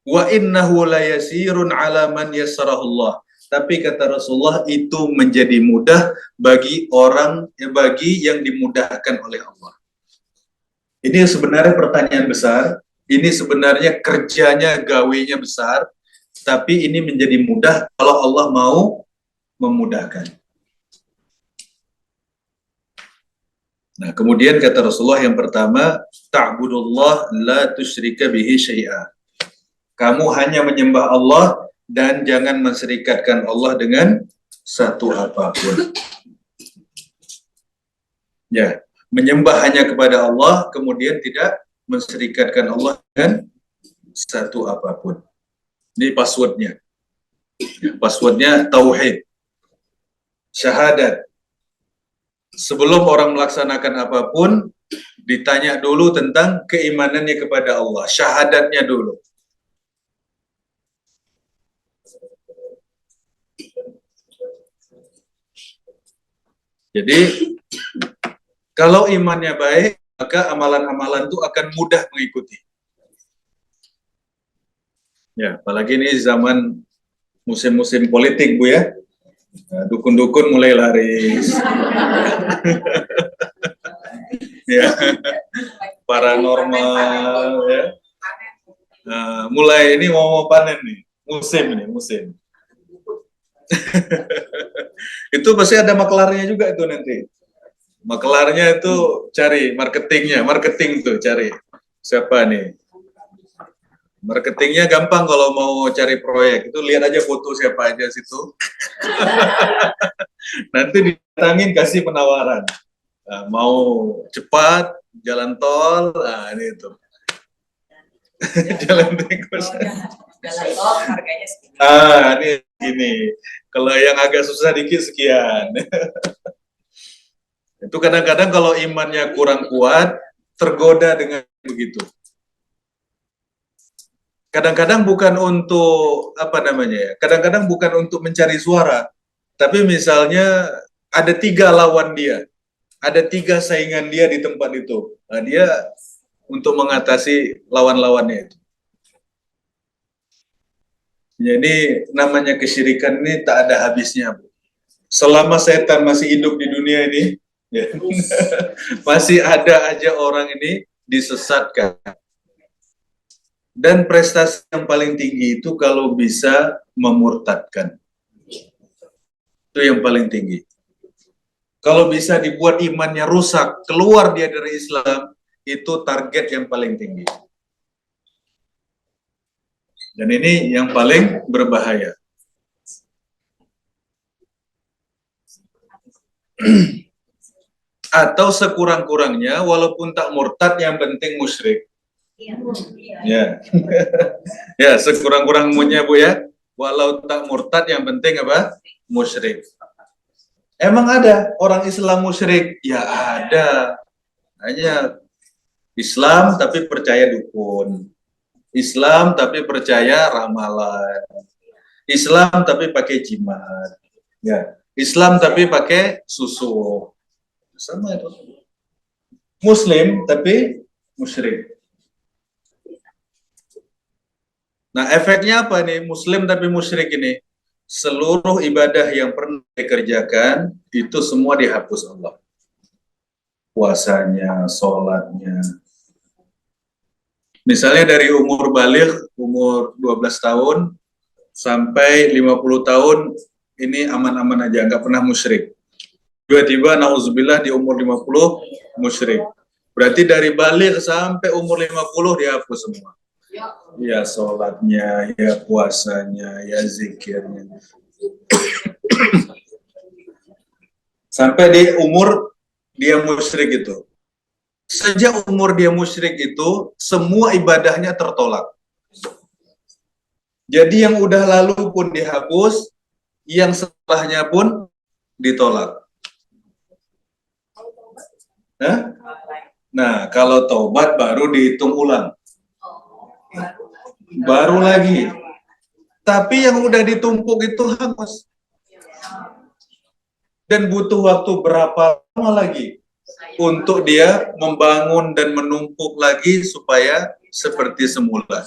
Wa innahu la yasirun ala man yassarahullah. Tapi kata Rasulullah, itu menjadi mudah bagi orang, bagi yang dimudahkan oleh Allah. Ini sebenarnya pertanyaan besar. Ini sebenarnya kerjanya, gawenya besar. Tapi ini menjadi mudah kalau Allah mau memudahkan. Nah, kemudian kata Rasulullah yang pertama, ta'budullah la tusyrika bihi syai'a. Kamu hanya menyembah Allah dan jangan menserikatkan Allah dengan satu apapun. Ya, menyembah hanya kepada Allah, kemudian tidak menserikatkan Allah dengan satu apapun. Ini passwordnya. Passwordnya tauhid, syahadat. Sebelum orang melaksanakan apapun, ditanya dulu tentang keimanannya kepada Allah, syahadatnya dulu. Jadi, kalau imannya baik, maka amalan-amalan itu akan mudah mengikuti. Ya, apalagi ini zaman musim-musim politik, Bu ya. Dukun-dukun mulai laris. Ya, paranormal ya. Mulai ini mau panen nih, musim. Itu pasti ada maklarnya juga itu nanti. Maklarnya itu cari marketing tuh cari siapa nih. Marketingnya gampang kalau mau cari proyek, itu lihat aja foto siapa aja situ. Nanti didatangin kasih penawaran. Nah, mau cepat, jalan tol, nah ini itu. Jalan tikus. Jalan tol harganya sekian. Ini gini. Kalau yang agak susah dikit sekian. Itu kadang-kadang kalau imannya kurang kuat, tergoda dengan begitu. Kadang-kadang bukan untuk kadang-kadang bukan untuk mencari suara, tapi misalnya ada 3 lawan dia, ada 3 saingan dia di tempat itu. Nah, dia untuk mengatasi lawan-lawannya itu. Jadi namanya kesyirikan ini tak ada habisnya, Bu. Selama setan masih hidup di dunia ini, ya, masih ada aja orang ini disesatkan. Dan prestasi yang paling tinggi itu kalau bisa memurtadkan. Itu yang paling tinggi. Kalau bisa dibuat imannya rusak, keluar dia dari Islam, itu target yang paling tinggi. Dan ini yang paling berbahaya. Atau sekurang-kurangnya, walaupun tak murtad, yang penting musyrik. Ya, ya sekurang-kurangnya Bu ya, walau tak murtad yang penting apa? Musyrik. Emang ada orang Islam musyrik? Ya ada. Hanya Islam tapi percaya dukun. Islam tapi percaya ramalan. Islam tapi pakai jimat. Ya, Islam tapi pakai susu. Sama itu. Muslim tapi musyrik. Nah, efeknya apa nih? Muslim tapi musyrik ini. Seluruh ibadah yang pernah dikerjakan, itu semua dihapus Allah. Puasanya, sholatnya. Misalnya dari umur balik, umur 12 tahun, sampai 50 tahun, ini aman-aman aja, nggak pernah musyrik. Tiba-tiba, na'udzubillah, di umur 50, musyrik. Berarti dari balik sampai umur 50 dihapus semua. Ya sholatnya, ya puasanya, ya zikirnya. Sampai di umur dia musyrik itu. Sejak umur dia musyrik itu, semua ibadahnya tertolak. Jadi yang udah lalu pun dihapus, yang setelahnya pun ditolak. Nah, kalau taubat baru dihitung ulang. Baru lagi. Tapi yang udah ditumpuk itu hapus. Dan butuh waktu berapa lama lagi untuk dia membangun dan menumpuk lagi supaya seperti semula.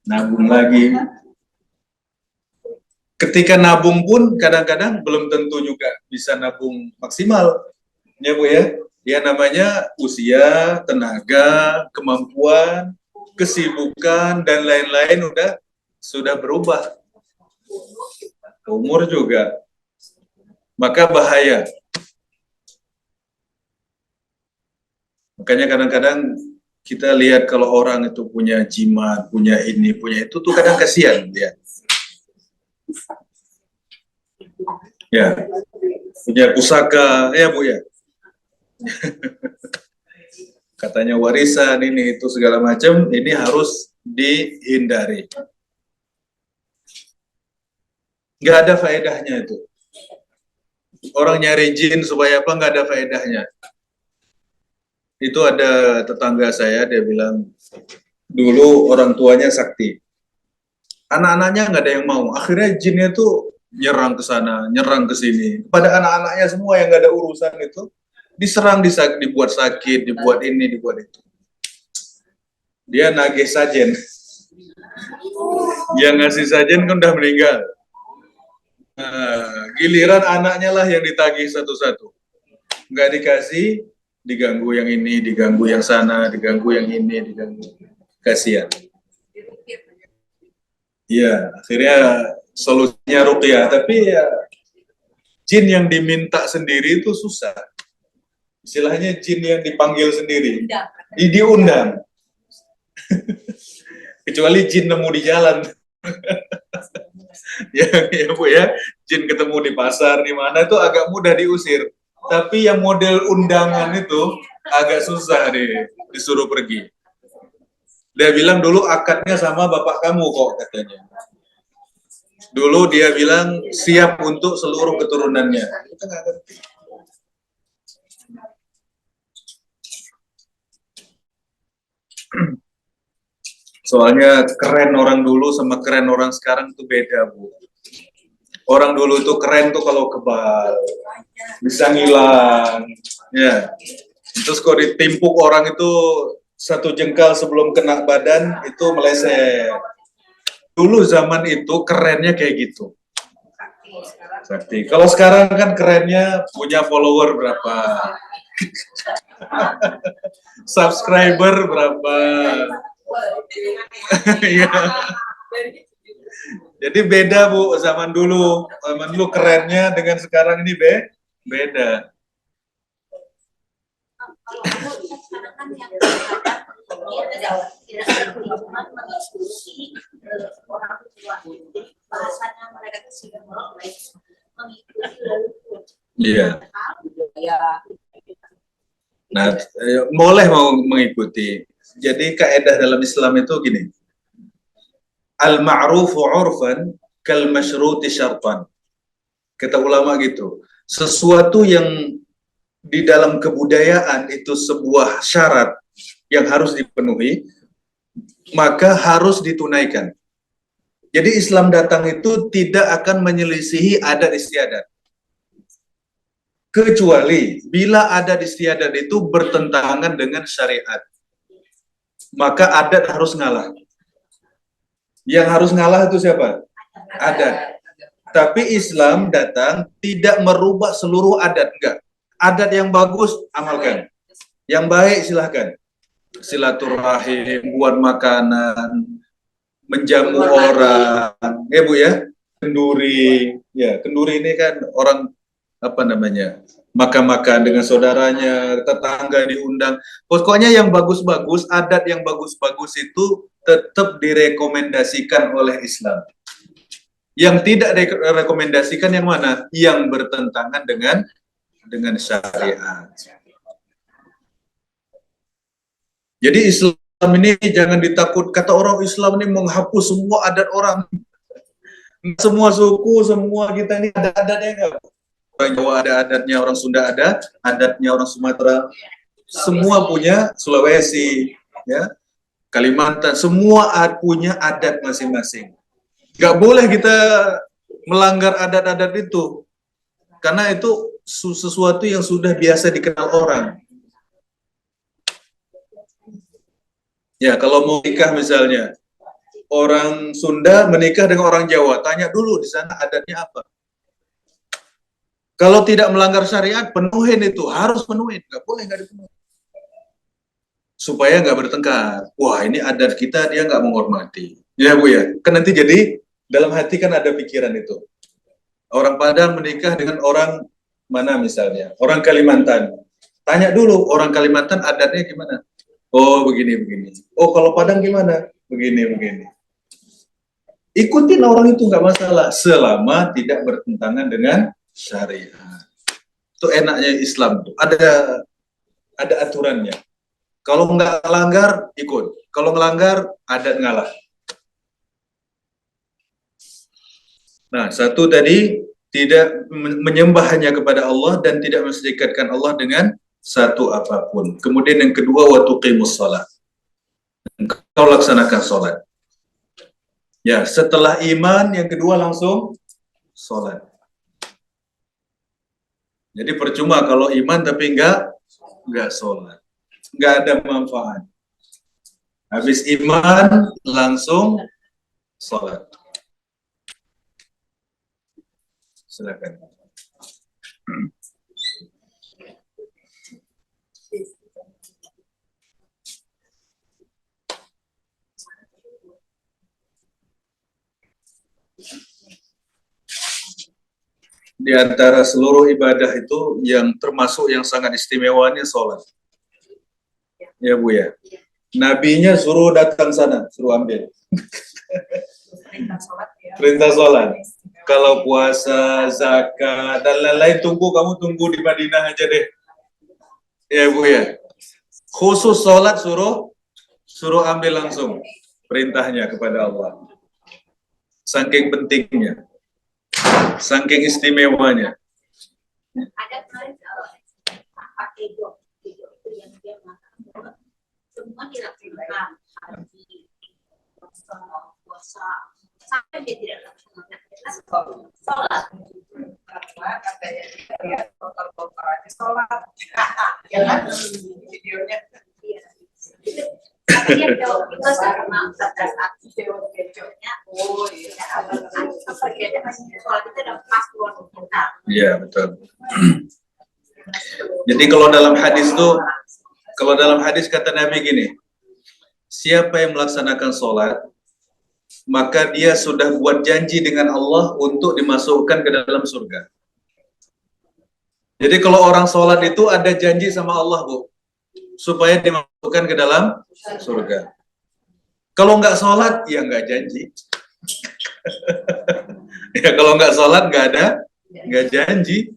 Nabung lagi. Ketika nabung pun kadang-kadang belum tentu juga bisa nabung maksimal. Ya Bu ya. Ya namanya usia, tenaga, kemampuan, kesibukan dan lain-lain sudah berubah. Umur juga. Maka bahaya. Makanya kadang-kadang kita lihat kalau orang itu punya jimat, punya ini, punya itu tuh kadang kasihan dia. Ya. Punya pusaka, ya Bu ya. Katanya warisan ini itu segala macam, ini harus dihindari. Nggak ada faedahnya itu. Orang nyari jin supaya apa, nggak ada faedahnya. Itu ada tetangga saya, dia bilang, dulu orang tuanya sakti. Anak-anaknya nggak ada yang mau. Akhirnya jinnya tuh nyerang ke sana, nyerang ke sini. Pada anak-anaknya semua yang nggak ada urusan itu, diserang, dibuat sakit, dibuat ini, dibuat itu. Dia nagih sajen. Yang ngasih sajen kan udah meninggal. Nah, giliran anaknya lah yang ditagih satu-satu. Nggak dikasih, diganggu yang ini, diganggu yang sana, diganggu yang ini, diganggu. Kasihan. Iya, akhirnya solusinya ruqyah. Tapi ya, jin yang diminta sendiri itu susah. Istilahnya jin yang dipanggil sendiri. Diundang. Kecuali jin nemu di jalan. Ya Bu ya, jin ketemu di pasar, di mana itu agak mudah diusir. Tapi yang model undangan itu agak susah disuruh pergi. Dia bilang dulu akadnya sama bapak kamu kok, katanya. Dulu dia bilang siap untuk seluruh keturunannya. Kita nggak ngerti. Soalnya keren orang dulu sama keren orang sekarang itu beda, Bu. Orang dulu itu keren tuh kalau kebal, bisa ngilang, ya. Terus kalau ditimpuk orang itu satu jengkal sebelum kena badan itu meleset. Dulu zaman itu kerennya kayak gitu. Sakti. Kalau sekarang kan kerennya punya follower berapa, subscriber berapa. Ya. Jadi beda Bu, zaman dulu kerennya dengan sekarang ini beda. Iya. Nah, boleh mau mengikuti. Jadi kaidah dalam Islam itu gini. Al-ma'rufu 'urfan kal masyruti syartan. Kata ulama gitu. Sesuatu yang di dalam kebudayaan itu sebuah syarat yang harus dipenuhi, maka harus ditunaikan. Jadi Islam datang itu tidak akan menyelisihi adat istiadat. Kecuali bila adat istiadat itu bertentangan dengan syariat. Maka adat harus ngalah. Yang harus ngalah itu siapa? Adat. Tapi Islam datang tidak merubah seluruh adat, enggak. Adat yang bagus amalkan, yang baik silahkan. Silaturahim, buat makanan, menjamu orang, ya Bu ya. Kenduri, ya kenduri ini kan orang apa namanya, makan-makan dengan saudaranya, tetangga diundang. Pokoknya yang bagus-bagus, adat yang bagus-bagus itu tetap direkomendasikan oleh Islam. Yang tidak direkomendasikan yang mana? Yang bertentangan dengan syariat. Jadi Islam ini jangan ditakut, kata orang Islam ini menghapus semua adat orang. Semua suku, semua kita ini ada adatnya enggak? Orang Jawa ada adatnya, orang Sunda ada adatnya, orang Sumatera, semua punya, Sulawesi, ya, Kalimantan, semua punya adat masing-masing. Nggak boleh kita melanggar adat-adat itu, karena itu sesuatu yang sudah biasa dikenal orang. Ya, kalau mau nikah misalnya, orang Sunda menikah dengan orang Jawa, tanya dulu di sana adatnya apa. Kalau tidak melanggar syariat, penuhin itu, harus penuhin, nggak boleh nggak dipenuhi. Supaya nggak bertengkar. Wah, ini adat kita, dia nggak menghormati. Ya Bu ya, kan nanti jadi dalam hati kan ada pikiran itu. Orang Padang menikah dengan orang mana misalnya, orang Kalimantan. Tanya dulu, orang Kalimantan adatnya gimana? Oh, begini-begini. Oh, kalau Padang gimana? Begini-begini. Ikutin orang itu nggak masalah, selama tidak bertentangan dengan syariat. Itu enaknya Islam tuh. Ada aturannya. Kalau nggak langgar, ikut. Kalau ngelanggar, adat ngalah. Nah, satu tadi, tidak menyembah hanya kepada Allah dan tidak menserikatkan Allah dengan satu apapun. Kemudian yang kedua, wa tuqimus shalah. Kau laksanakan sholat. Ya, setelah iman, yang kedua langsung sholat. Jadi percuma kalau iman tapi enggak sholat. Enggak ada manfaat. Habis iman, langsung sholat. Silakan. Di antara seluruh ibadah itu yang termasuk yang sangat istimewanya sholat. Ya Bu ya. Nabinya suruh datang sana, suruh ambil. Perintah sholat. Kalau puasa, zakat, dan lain-lain kamu tunggu di Madinah aja deh. Ya Bu ya. Khusus sholat suruh ambil langsung perintahnya kepada Allah. Saking pentingnya. Saking istimewanya. Ada kemarin pakai dok itu yang dia makan semua dilakukan haji, puasa, sampai dia tidak laksanakan sholat. Karena katanya dia total aja sholat. Jangan videonya. Tapi dia jawab itu sama pada saat videonya. Oh iya. Apa dia ada masih sholat itu ada pas luar kita. Iya betul. Jadi kalau dalam hadis kata Nabi gini, siapa yang melaksanakan sholat, maka dia sudah buat janji dengan Allah untuk dimasukkan ke dalam surga. Jadi kalau orang sholat itu ada janji sama Allah, Bu, supaya dimasukkan ke dalam surga. Kalau nggak sholat, ya nggak janji. Ya kalau nggak sholat, nggak janji.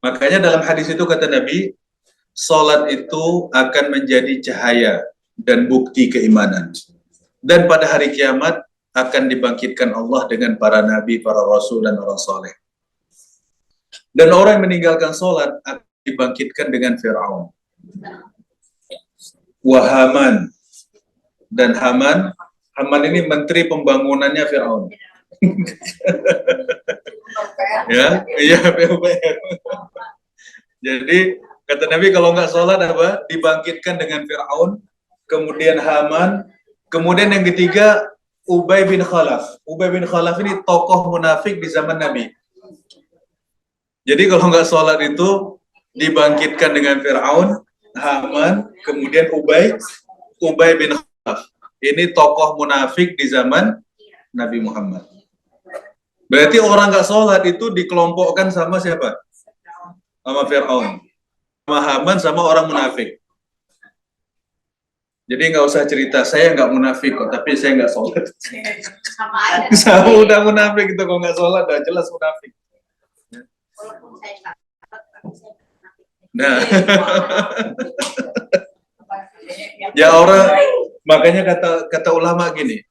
Makanya dalam hadis itu kata Nabi, sholat itu akan menjadi cahaya dan bukti keimanan. Dan pada hari kiamat akan dibangkitkan Allah dengan para nabi, para rasul, dan orang soleh. Dan orang yang meninggalkan sholat akan dibangkitkan dengan Fir'aun. Haman. Dan Haman ini menteri pembangunannya Fir'aun. Ya, iya PUPR. Jadi kata Nabi kalau nggak sholat apa? Dibangkitkan dengan Fir'aun, kemudian Haman, kemudian yang ketiga Ubay bin Khalaf. Ubay bin Khalaf ini tokoh munafik di zaman Nabi. Jadi kalau nggak sholat itu dibangkitkan dengan Fir'aun, Haman, kemudian Ubay bin Khalaf. Ini tokoh munafik di zaman Nabi Muhammad. Berarti orang nggak sholat itu dikelompokkan sama siapa? Sama Fir'aun, sama Haman, sama orang munafik. Jadi nggak usah cerita, saya nggak munafik kok, tapi saya nggak sholat. Sama aja. Sama udah munafik itu, kalau nggak sholat udah jelas munafik. Walaupun saya nggak sholat, tapi saya munafik. Nah, ya orang, makanya kata ulama gini,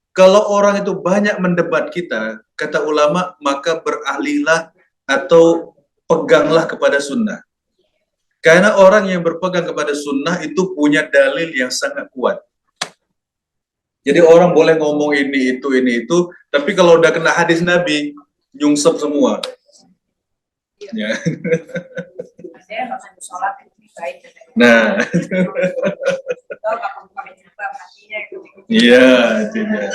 kalau orang itu banyak mendebat kita, kata ulama, maka beralihlah atau peganglah kepada sunnah. Karena orang yang berpegang kepada sunnah itu punya dalil yang sangat kuat. Jadi orang boleh ngomong ini itu, tapi kalau udah kena hadis Nabi, nyungsep semua. Ya. Saya makan sholat itu baik. Nah, Kalau nggak pakai jilbab, hatinya itu. iya, tidak.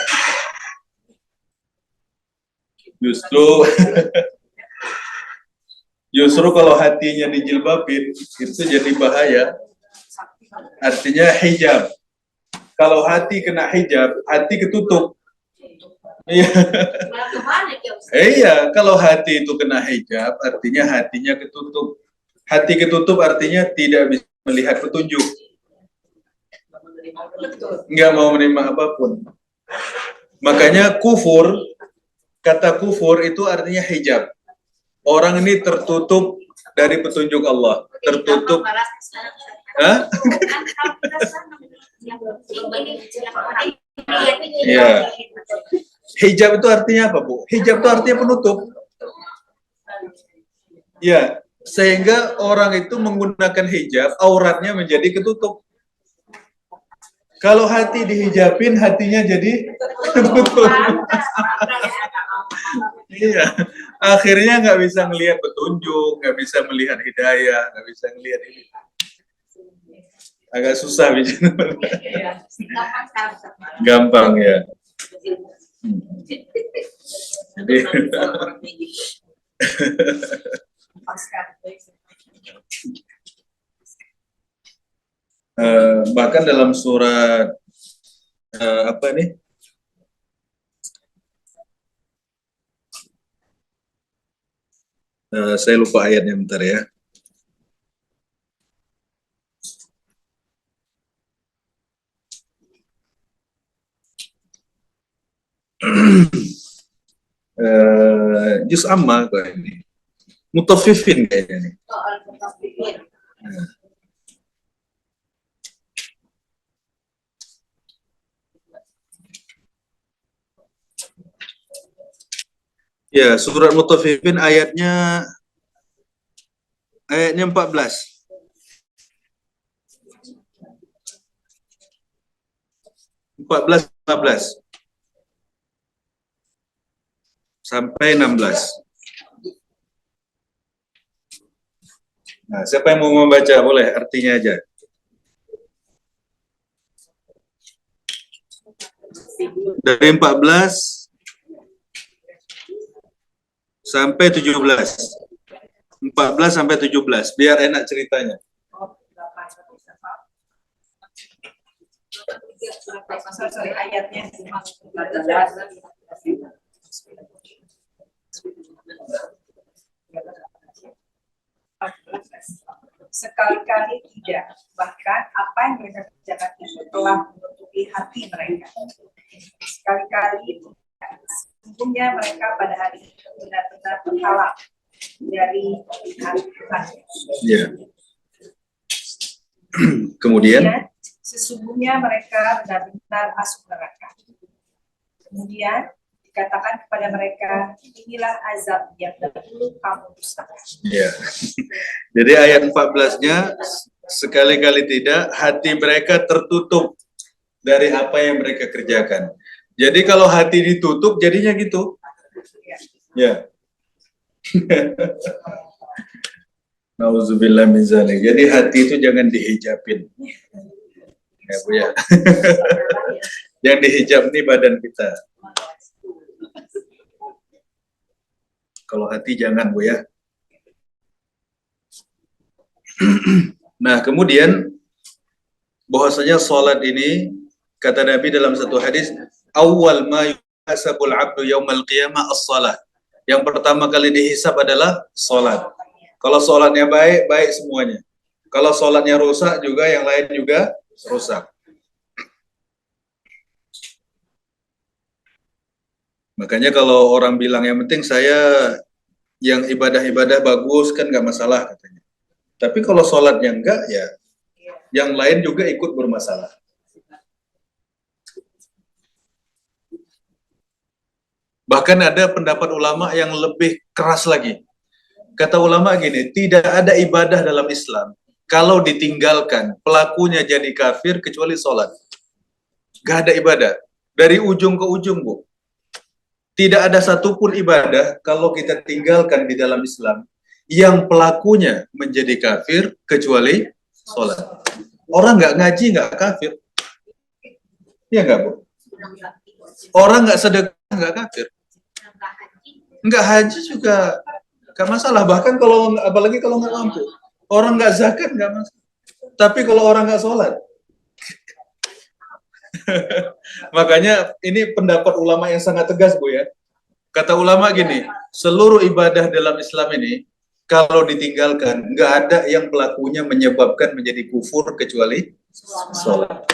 Justru kalau hatinya dijilbabin, itu jadi bahaya. Artinya hijab. Kalau hati kena hijab, hati ketutup. Iya. Malah kemana ya Ustaz? Iya, kalau hati itu kena hijab, artinya hatinya ketutup. Hati ketutup artinya tidak bisa melihat petunjuk. Nggak mau menerima apapun. Makanya kufur, kata kufur itu artinya hijab. Orang ini tertutup dari petunjuk Allah. Tertutup. Hah? Iya. Hijab itu artinya apa, Bu? Hijab itu artinya penutup. Ya, sehingga orang itu menggunakan hijab, auratnya menjadi ketutup. Kalau hati dihijabin, hatinya jadi tertutup. Iya, akhirnya nggak bisa melihat petunjuk, nggak bisa melihat hidayah, nggak bisa melihat ini. Agak susah bicara. Gampang ya. Jadi bahkan dalam surat apa nih? Saya lupa ayatnya bentar ya. Juz amma kok ini. Mutaffifin kayaknya nih. Ya, surat Mutaffifin ayatnya 14. Sampai 16. Nah, siapa yang mau membaca boleh artinya aja. Dari 14 sampai 17. 14 sampai 17, biar enak ceritanya. Sorry, ayatnya. Sekali-kali tidak, bahkan apa yang mereka kerjakan itu telah menutupi hati mereka. Sekali-kali tidak, sesungguhnya mereka pada hari itu benar-benar berhalang dari pilihan Tuhan. Ya. Kemudian Sesungguhnya mereka benar-benar masuk neraka. Kemudian dikatakan kepada mereka, inilah azab yang dahulu kamu dustakan. ya. Jadi ayat 14-nya sekali-kali tidak, hati mereka tertutup dari apa yang mereka kerjakan. Jadi kalau hati ditutup jadinya gitu. Ya. Nauzubillah min zalik. Jadi hati itu jangan dihijabin. Ya, Bu ya. Yang dihijab ini badan kita. Kalau hati jangan, Bu ya. Nah, kemudian bahwasanya salat ini kata Nabi dalam satu hadis, awal ma yuhasabul abdu yaumal qiyamah as-salah. Yang pertama kali dihisab adalah salat. Kalau salatnya baik, baik semuanya. Kalau salatnya rusak juga yang lain juga rusak. Makanya kalau orang bilang yang penting saya yang ibadah-ibadah bagus kan nggak masalah katanya. Tapi kalau sholatnya enggak ya yang lain juga ikut bermasalah. Bahkan ada pendapat ulama yang lebih keras lagi. Kata ulama gini, tidak ada ibadah dalam Islam kalau ditinggalkan pelakunya jadi kafir kecuali sholat. Gak ada ibadah dari ujung ke ujung, Bu. Tidak ada satupun ibadah kalau kita tinggalkan di dalam Islam yang pelakunya menjadi kafir kecuali sholat. Orang nggak ngaji nggak kafir, ya nggak, Bu? Orang nggak sedekah nggak kafir, nggak haji juga nggak masalah. Bahkan kalau apalagi kalau nggak mampu, orang nggak zakat nggak masalah. Tapi kalau orang nggak sholat, makanya ini pendapat ulama yang sangat tegas, Bu ya. Kata ulama gini, seluruh ibadah dalam Islam ini kalau ditinggalkan, nggak ada yang pelakunya menyebabkan menjadi kufur kecuali sholat.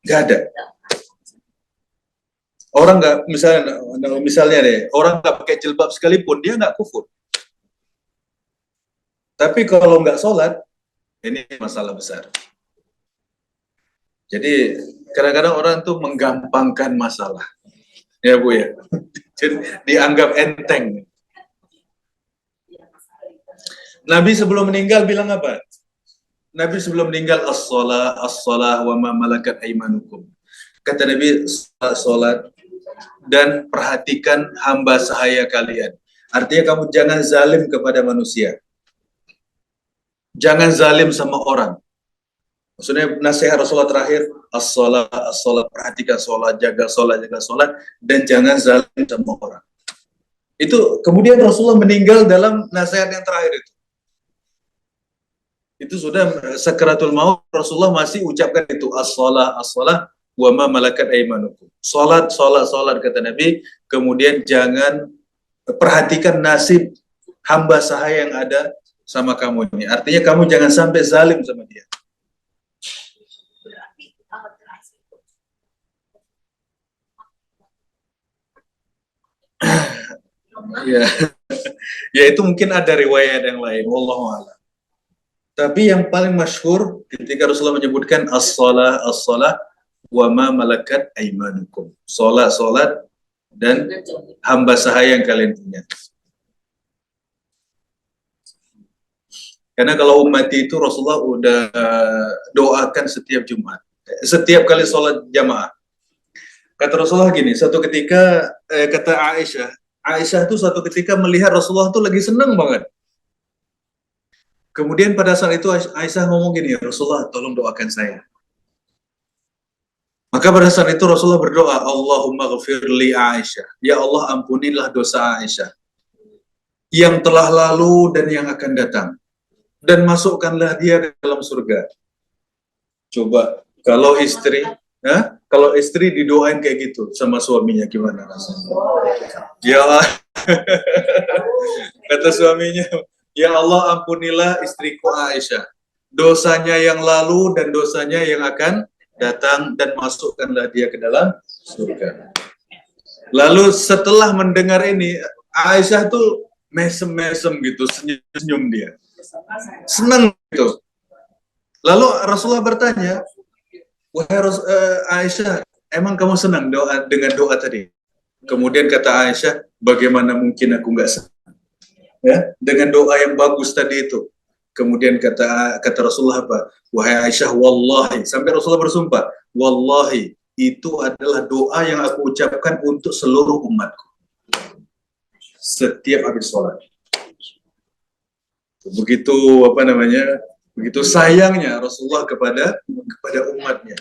Nggak ada. Orang nggak, misalnya deh, orang nggak pakai jilbab sekalipun, dia nggak kufur. Tapi kalau nggak sholat, ini masalah besar. Jadi kadang-kadang orang tuh menggampangkan masalah. Ya, Bu ya. Jadi, dianggap enteng. Nabi sebelum meninggal bilang apa? Nabi sebelum meninggal as-shalah wa ma malakat aimanukum. Kata Nabi, salat dan perhatikan hamba sahaya kalian. Artinya kamu jangan zalim kepada manusia. Jangan zalim sama orang. Maksudnya nasihat Rasulullah terakhir, as-shalah, perhatikan sholat, jaga sholat, dan jangan zalim sama orang. Itu kemudian Rasulullah meninggal dalam nasihat yang terakhir itu. Itu sudah sakaratul maut, Rasulullah masih ucapkan itu, as-shalah, wa ma malakat aimanukum. Sholat, kata Nabi, kemudian jangan perhatikan nasib hamba sahaya yang ada sama kamu ini. Artinya kamu jangan sampai zalim sama dia. Ya, ya itu mungkin ada riwayat yang lain, wallahu a'lam. Tapi yang paling masyhur ketika Rasulullah menyebutkan as-shalah wa ma malakat aimanukum. Salat dan hamba sahaya yang kalian punya. Karena kalau ummati itu Rasulullah udah doakan setiap Jumat, setiap kali sholat jamaah. Kata Rasulullah gini, satu ketika kata Aisyah tuh suatu ketika melihat Rasulullah tuh lagi senang banget. Kemudian pada saat itu Aisyah ngomong gini, Rasulullah tolong doakan saya. Maka pada saat itu Rasulullah berdoa, Allahumma ghafirli Aisyah. Ya Allah ampunilah dosa Aisyah yang telah lalu dan yang akan datang. Dan masukkanlah dia ke dalam surga. Coba kalau istri didoain kayak gitu sama suaminya gimana rasanya? Ya kata suaminya, ya Allah ampunilah istriku Aisyah, dosanya yang lalu dan dosanya yang akan datang, dan masukkanlah dia ke dalam surga. Lalu setelah mendengar ini, Aisyah tuh mesem-mesem gitu, senyum dia, senang gitu. Lalu Rasulullah bertanya, wahai Aisyah, emang kamu senang dengan doa tadi? Kemudian kata Aisyah, bagaimana mungkin aku nggak senang? Ya, dengan doa yang bagus tadi itu. Kemudian kata Rasulullah apa? Wahai Aisyah, wallahi, sampai Rasulullah bersumpah, wallahi, itu adalah doa yang aku ucapkan untuk seluruh umatku setiap habis sholat. Begitu sayangnya Rasulullah kepada umatnya.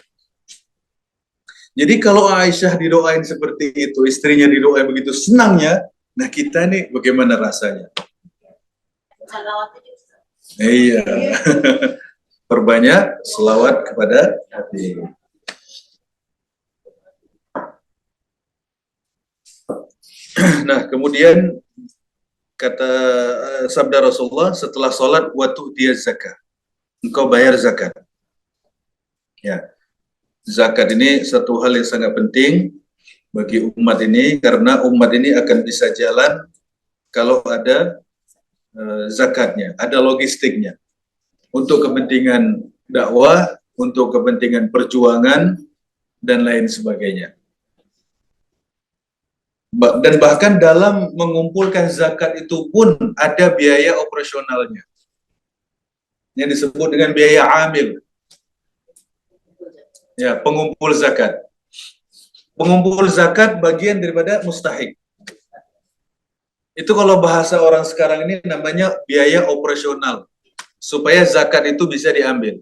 Jadi kalau Aisyah didoain seperti itu, istrinya didoain begitu senangnya, nah kita nih bagaimana rasanya? Salawat aja. Iya. Perbanyak selawat kepada Nabi. Nah, kemudian kata sabda Rasulullah, setelah sholat waktu dia zakat, engkau bayar zakat. Ya, zakat ini satu hal yang sangat penting bagi umat ini, karena umat ini akan bisa jalan kalau ada zakatnya, ada logistiknya untuk kepentingan dakwah, untuk kepentingan perjuangan dan lain sebagainya. Dan bahkan dalam mengumpulkan zakat itu pun ada biaya operasionalnya yang disebut dengan biaya amil. Ya, pengumpul zakat. Pengumpul zakat bagian daripada mustahik. Itu kalau bahasa orang sekarang ini namanya biaya operasional, supaya zakat itu bisa diambil.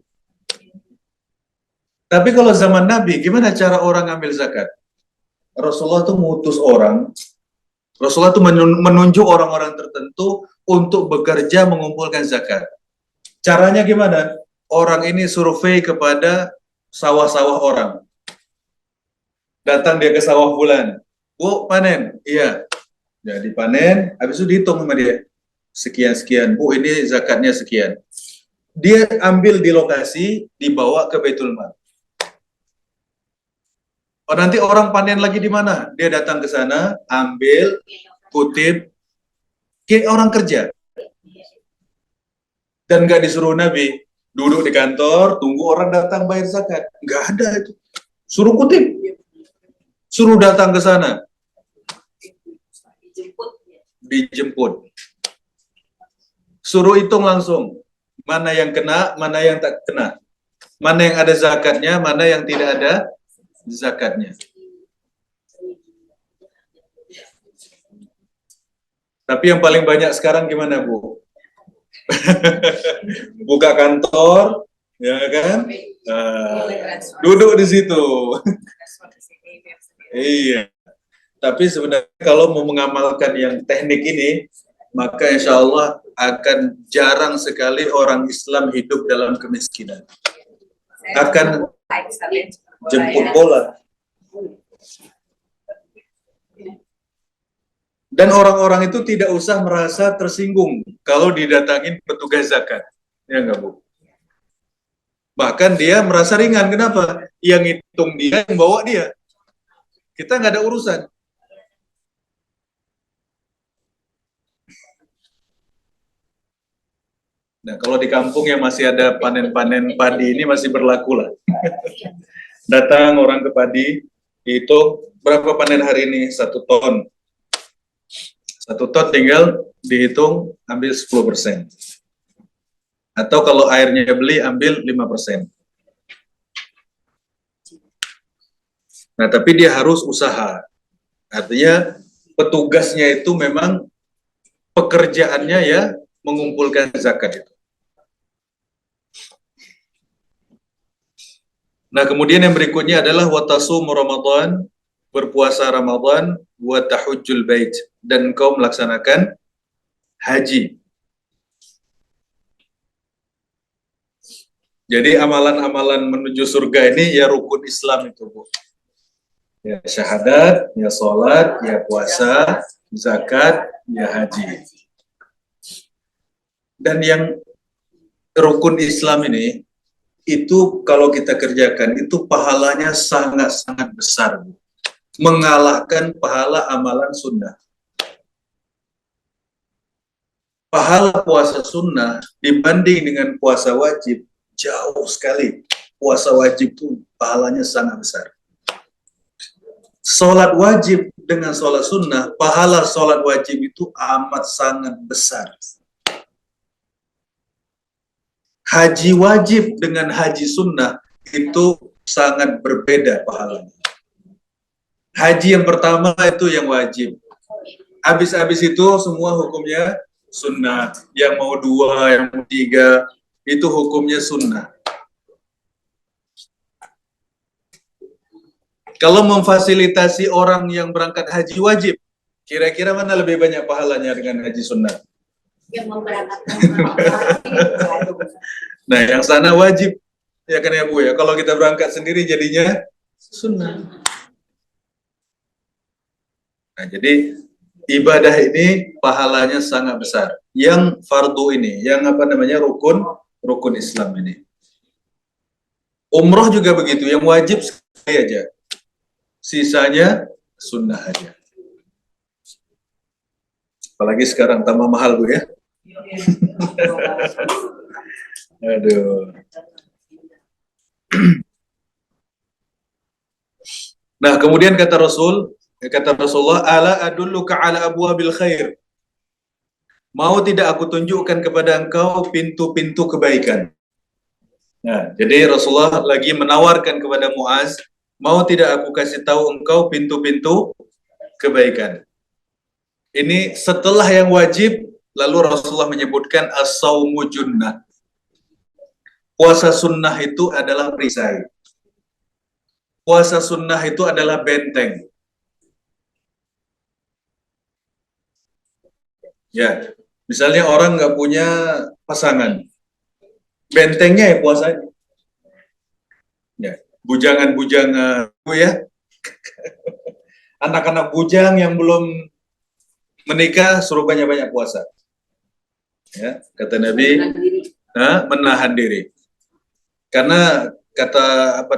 Tapi kalau zaman Nabi, gimana cara orang ambil zakat? Rasulullah itu mengutus orang, Rasulullah itu menunjuk orang-orang tertentu untuk bekerja mengumpulkan zakat. Caranya gimana? Orang ini survei kepada sawah-sawah orang. Datang dia ke sawah bulan. Bu, panen? Iya. Jadi panen, habis itu dihitung sama dia. Sekian-sekian. Bu, ini zakatnya sekian. Dia ambil di lokasi, dibawa ke Baitul Mal. Oh, nanti orang panen lagi di mana? Dia datang ke sana, ambil, kutip, kayak orang kerja. Dan nggak disuruh Nabi, duduk di kantor, tunggu orang datang bayar zakat. Nggak ada itu. Suruh kutip. Suruh datang ke sana. Dijemput. Suruh hitung langsung. Mana yang kena, mana yang tak kena. Mana yang ada zakatnya, mana yang tidak ada zakatnya. Tapi yang paling banyak sekarang gimana, Bu? Buka kantor, ya kan? Duduk di situ. Iya. Tapi sebenarnya kalau mau mengamalkan yang teknik ini, maka insya Allah akan jarang sekali orang Islam hidup dalam kemiskinan. Akan jemput bola. Dan orang-orang itu tidak usah merasa tersinggung kalau didatangin petugas zakat. Ya enggak, Bu? Bahkan dia merasa ringan. Kenapa? Yang hitung dia, yang bawa dia. Kita nggak ada urusan. Nah, kalau di kampung yang masih ada panen-panen padi ini masih berlaku lah. Datang orang ke padi, itu berapa panen hari ini? 1 ton. 1 ton tinggal dihitung, ambil 10%. Atau kalau airnya beli, ambil 5%. Nah, tapi dia harus usaha. Artinya, petugasnya itu memang pekerjaannya ya mengumpulkan zakat itu. Nah, kemudian yang berikutnya adalah watasumu Ramadan, berpuasa Ramadan, wa tahujjul bait, dan engkau melaksanakan haji. Jadi amalan-amalan menuju surga ini ya rukun Islam itu, Bu. Ya syahadat, ya sholat, ya puasa, zakat, ya haji. Dan yang rukun Islam ini, itu kalau kita kerjakan, itu pahalanya sangat-sangat besar. Mengalahkan pahala amalan sunnah. Pahala puasa sunnah dibanding dengan puasa wajib, jauh sekali. Puasa wajib itu pahalanya sangat besar. Sholat wajib dengan sholat sunnah, pahala sholat wajib itu amat sangat besar. Haji wajib dengan haji sunnah itu sangat berbeda pahalanya. Haji yang pertama itu yang wajib. Habis-habis itu semua hukumnya sunnah. Yang mau 2, yang mau 3, itu hukumnya sunnah. Kalau memfasilitasi orang yang berangkat haji wajib, kira-kira mana lebih banyak pahalanya dengan haji sunnah? Yang memberangkatkan Nah, yang sana wajib, ya kan ya Bu ya. Kalau kita berangkat sendiri jadinya sunnah. Nah, jadi ibadah ini pahalanya sangat besar. Yang fardu ini, yang rukun Islam ini. Umroh juga begitu, yang wajib sekali aja. Sisanya sunnah aja. Apalagi sekarang tambah mahal Bu ya. Aduh. Nah, kemudian kata Rasulullah, ala adulluka ala abwabil khair. Mau tidak aku tunjukkan kepada engkau pintu-pintu kebaikan. Nah, jadi Rasulullah lagi menawarkan kepada Muaz, mau tidak aku kasih tahu engkau pintu-pintu kebaikan. Ini setelah yang wajib, lalu Rasulullah menyebutkan as-saumu junnah. Puasa sunnah itu adalah perisai. Puasa sunnah itu adalah benteng. Ya, misalnya orang nggak punya pasangan, bentengnya ya puasanya. Ya, bujangan-bujangan, ya, anak-anak bujang yang belum menikah suruh banyak-banyak puasa. Ya, kata Nabi, menahan diri. Karena kata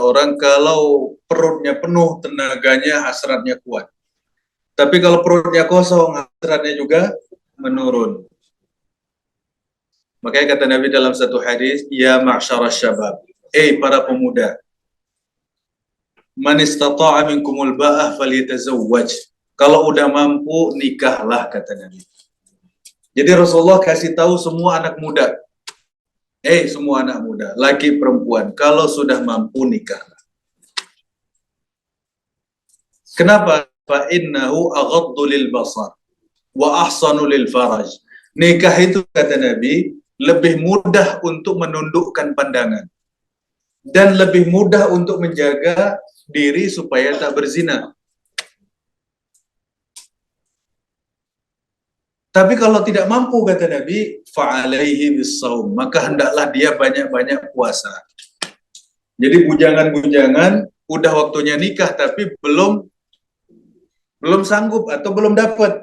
orang kalau perutnya penuh, tenaganya, hasratnya kuat. Tapi kalau perutnya kosong, hasratnya juga menurun. Makanya kata Nabi dalam satu hadis, ya ma'syarasy syabab, para pemuda, man istata'a minkumul ba'ah falyatazawwaj. Kalau udah mampu nikahlah, kata Nabi. Jadi Rasulullah kasih tahu semua anak muda, semua anak muda, laki perempuan, kalau sudah mampu nikahlah. Kenapa? Fa innahu aghaddu lil basar wa ahsanu lil faraj. Nikah itu kata Nabi lebih mudah untuk menundukkan pandangan dan lebih mudah untuk menjaga diri supaya tak berzina. Tapi kalau tidak mampu kata Nabi, fa'alaihi bis-shaum, maka hendaklah dia banyak-banyak puasa. Jadi bujangan-bujangan udah waktunya nikah tapi belum sanggup atau belum dapat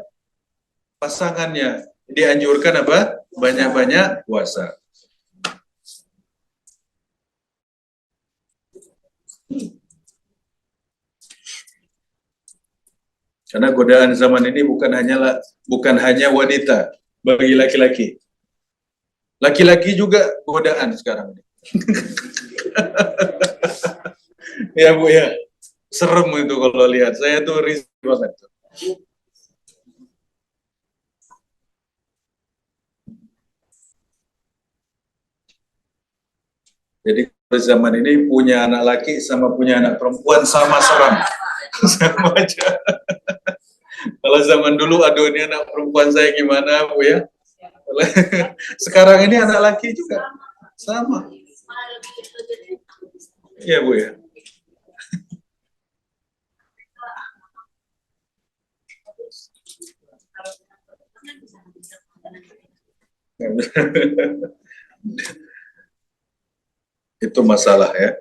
pasangannya, dianjurkan apa? Banyak-banyak puasa. Karena godaan zaman ini bukan hanya wanita, bagi laki-laki. Laki-laki juga godaan sekarang ini. Ya Bu ya, serem itu kalau lihat. Saya tuh risih banget. Jadi zaman ini punya anak laki sama punya anak perempuan sama seram. Sama aja. Kalau zaman dulu, aduh ini anak perempuan saya gimana Bu ya. Sekarang ini anak laki juga sama. Iya Bu ya. Itu masalah ya.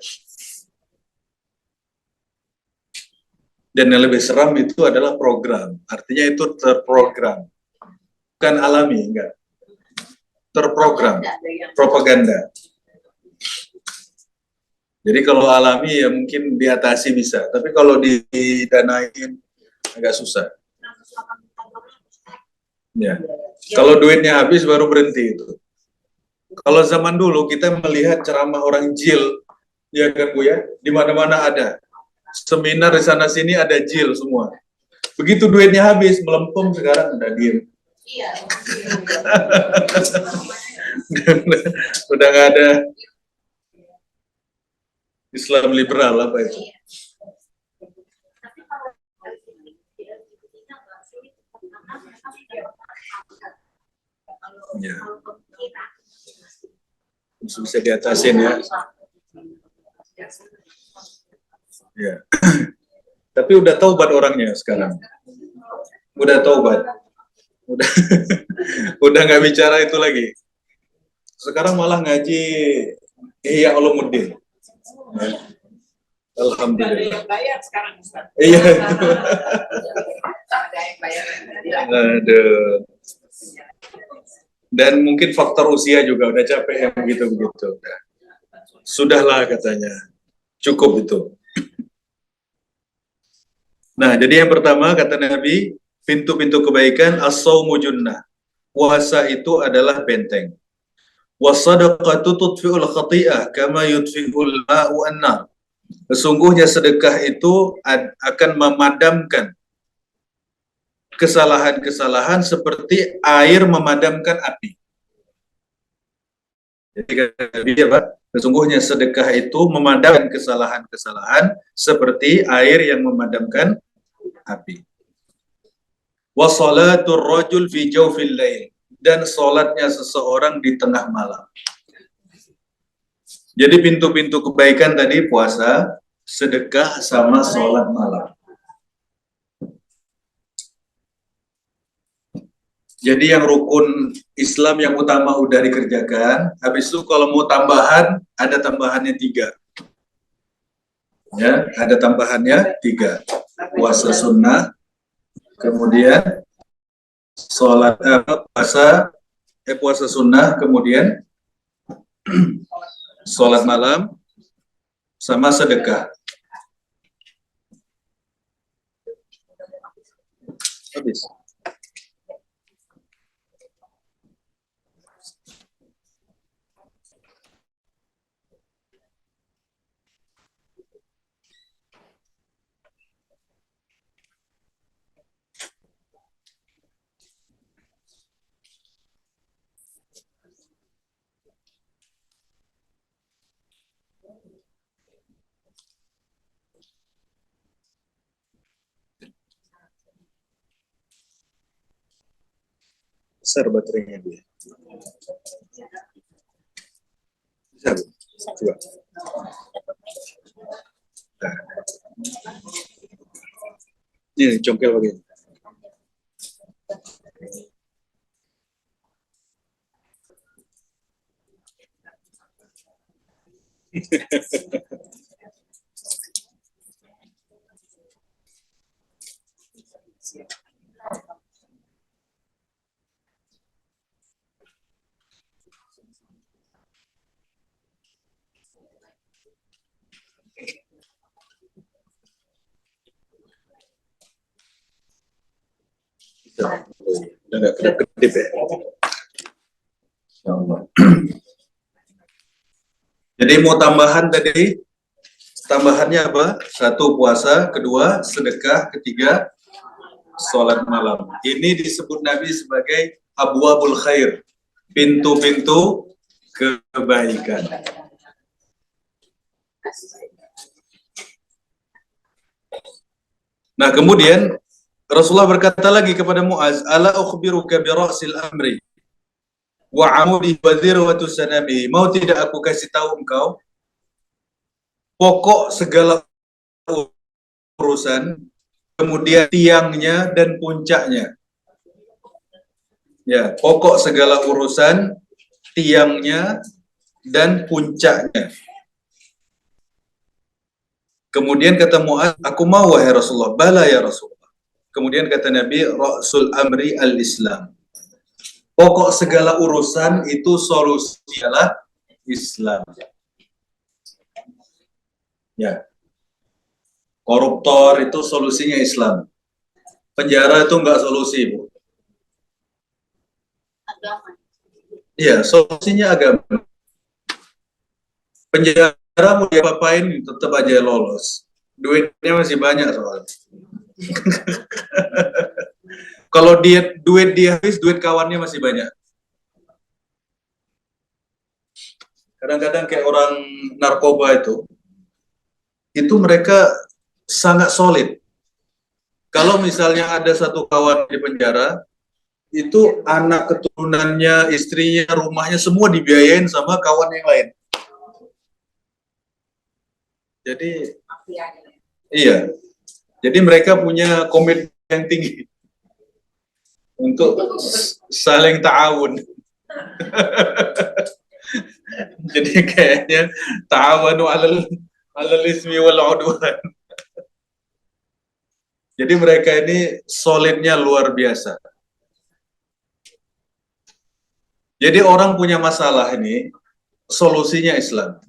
Dan yang lebih seram itu adalah program. Artinya itu terprogram. Bukan alami, enggak. Terprogram. Propaganda. Jadi kalau alami ya mungkin diatasi bisa. Tapi kalau didanain agak susah. Ya. Kalau duitnya habis baru berhenti itu. Kalau zaman dulu kita melihat ceramah orang jil, ya kan Bu ya, di mana-mana ada. Seminar di sana sini ada jil semua. Begitu duitnya habis, melempem sekarang udah diem. Iya. Udah nggak ada Islam liberal apa itu. Ya. Bisa diatasin ya. Ya. Tapi udah taubat orangnya sekarang. Udah taubat. Udah udah nggak bicara itu lagi. Sekarang malah ngaji Ihya Ulumuddin. Ya. Alhamdulillah. Ada yang bayar sekarang, Ustaz. Iya. Ada yang bayar. Aduh. Dan mungkin faktor usia juga udah capek yang begitu-begitu. Sudahlah katanya. Cukup itu. Nah, jadi yang pertama kata Nabi, pintu-pintu kebaikan as-shaumu junnah. Puasa itu adalah benteng. Was-sadaqatu tudfi'ul khati'ah kama yudfi'ul ma'u an-nar. Sesungguhnya sedekah itu akan memadamkan kesalahan-kesalahan seperti air memadamkan api. Jadi kata Nabi apa? Sesungguhnya sedekah itu memadamkan kesalahan-kesalahan seperti air yang memadamkan api. Wa salatul rajul fi jawfil lail, dan salatnya seseorang di tengah malam. Jadi pintu-pintu kebaikan tadi puasa, sedekah sama salat malam. Jadi yang rukun Islam yang utama udah dikerjakan, habis itu kalau mau tambahan, ada tambahannya 3. Ya, ada tambahannya 3. Puasa sunnah, kemudian sholat puasa sunnah, kemudian sholat malam, sama sedekah. Habis. Besar baterainya dia. Bisa, Bu? Coba. Nah. Ini congkel begini. Udah nggak kedip-kedip ya. Insyaallah. Jadi mau tambahan tadi, tambahannya apa? 1 puasa, 2 sedekah, 3 sholat malam. Ini disebut Nabi sebagai abwabul khair, pintu-pintu kebaikan. Nah, kemudian Rasulullah berkata lagi kepada Muaz, "Ala ukhbiruka bi ra'sil amri wa 'amudi wa dhirwatu sanami." Mau tidak aku kasih tahu engkau pokok segala urusan, kemudian tiangnya dan puncaknya. Ya, pokok segala urusan, tiangnya dan puncaknya. Kemudian kata Muaz, "Aku mau wahai Rasulullah." "Bala ya Rasulullah." Kemudian kata Nabi, "Ra'sul amri al-Islam." Pokok segala urusan itu solusi adalah Islam. Ya. Koruptor itu solusinya Islam. Penjara itu enggak solusi, Bu. Agama. Iya, solusinya agama. Penjara mau diapa-apain tetap aja lolos. Duitnya masih banyak soalnya. Kalau duit dia habis, duit kawannya masih banyak. Kadang-kadang kayak orang narkoba itu mereka sangat solid. Kalau misalnya ada satu kawan di penjara, itu anak keturunannya, istrinya, rumahnya semua dibiayain sama kawan yang lain. Jadi Iya. Jadi mereka punya komitmen yang tinggi untuk saling ta'awun. Jadi kayaknya ta'awanu 'alal ismi wal 'udwan. Jadi mereka ini solidnya luar biasa. Jadi orang punya masalah ini, solusinya Islam.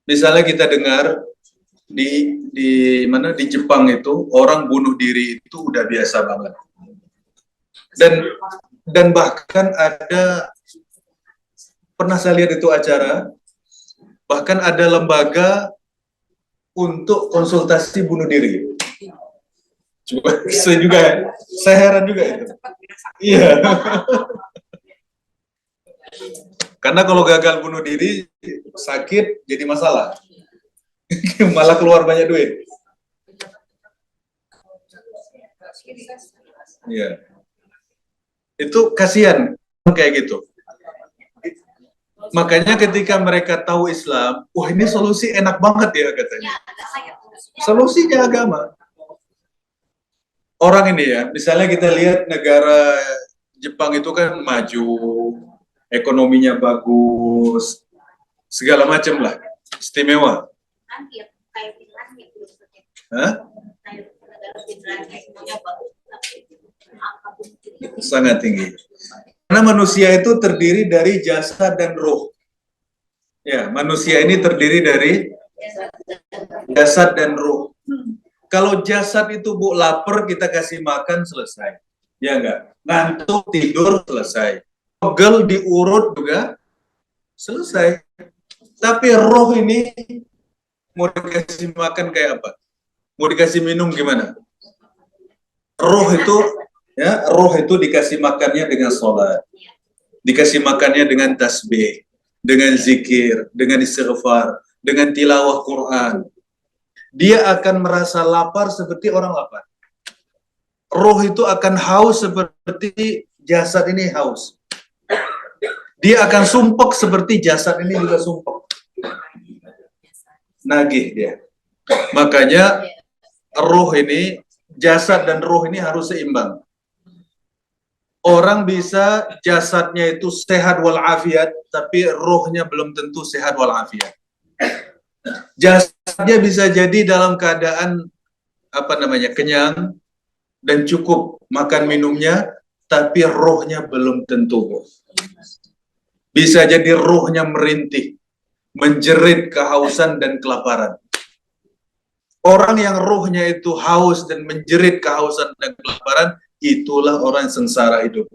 Misalnya kita dengar di mana di Jepang itu orang bunuh diri itu udah biasa banget. Dan bahkan ada, pernah saya lihat itu acara, bahkan ada lembaga untuk konsultasi bunuh diri. Saya heran juga itu. Iya. Karena kalau gagal bunuh diri, sakit jadi masalah. Malah keluar banyak duit. Iya. Itu kasihan kayak gitu. Makanya ketika mereka tahu Islam, wah ini solusi enak banget ya katanya. Solusinya agama. Orang ini ya, misalnya kita lihat negara Jepang itu kan maju, ekonominya bagus, segala macam lah, istimewa. Hah? Sangat tinggi. Karena manusia itu terdiri dari jasad dan roh. Ya, manusia ini terdiri dari jasad dan roh. Kalau jasad itu Bu lapar kita kasih makan selesai. Ya enggak? Ngantuk tidur selesai. Pegel diurut juga selesai. Tapi roh ini mau dikasih makan kayak apa? Mau dikasih minum gimana? Roh itu dikasih makannya dengan sholat, dikasih makannya dengan tasbih, dengan zikir, dengan istighfar, dengan tilawah Quran. Dia akan merasa lapar seperti orang lapar. Roh itu akan haus seperti jasad ini haus. Dia akan sumpek seperti jasad ini juga sumpek. Nagih dia. Makanya roh ini, jasad dan roh ini harus seimbang. Orang bisa jasadnya itu sehat walafiat, tapi rohnya belum tentu sehat walafiat. Jasadnya bisa jadi dalam keadaan kenyang dan cukup makan minumnya, tapi rohnya belum tentu. Bisa jadi rohnya merintih, menjerit kehausan dan kelaparan. Orang yang rohnya itu haus dan menjerit kehausan dan kelaparan, itulah orang sengsara hidup.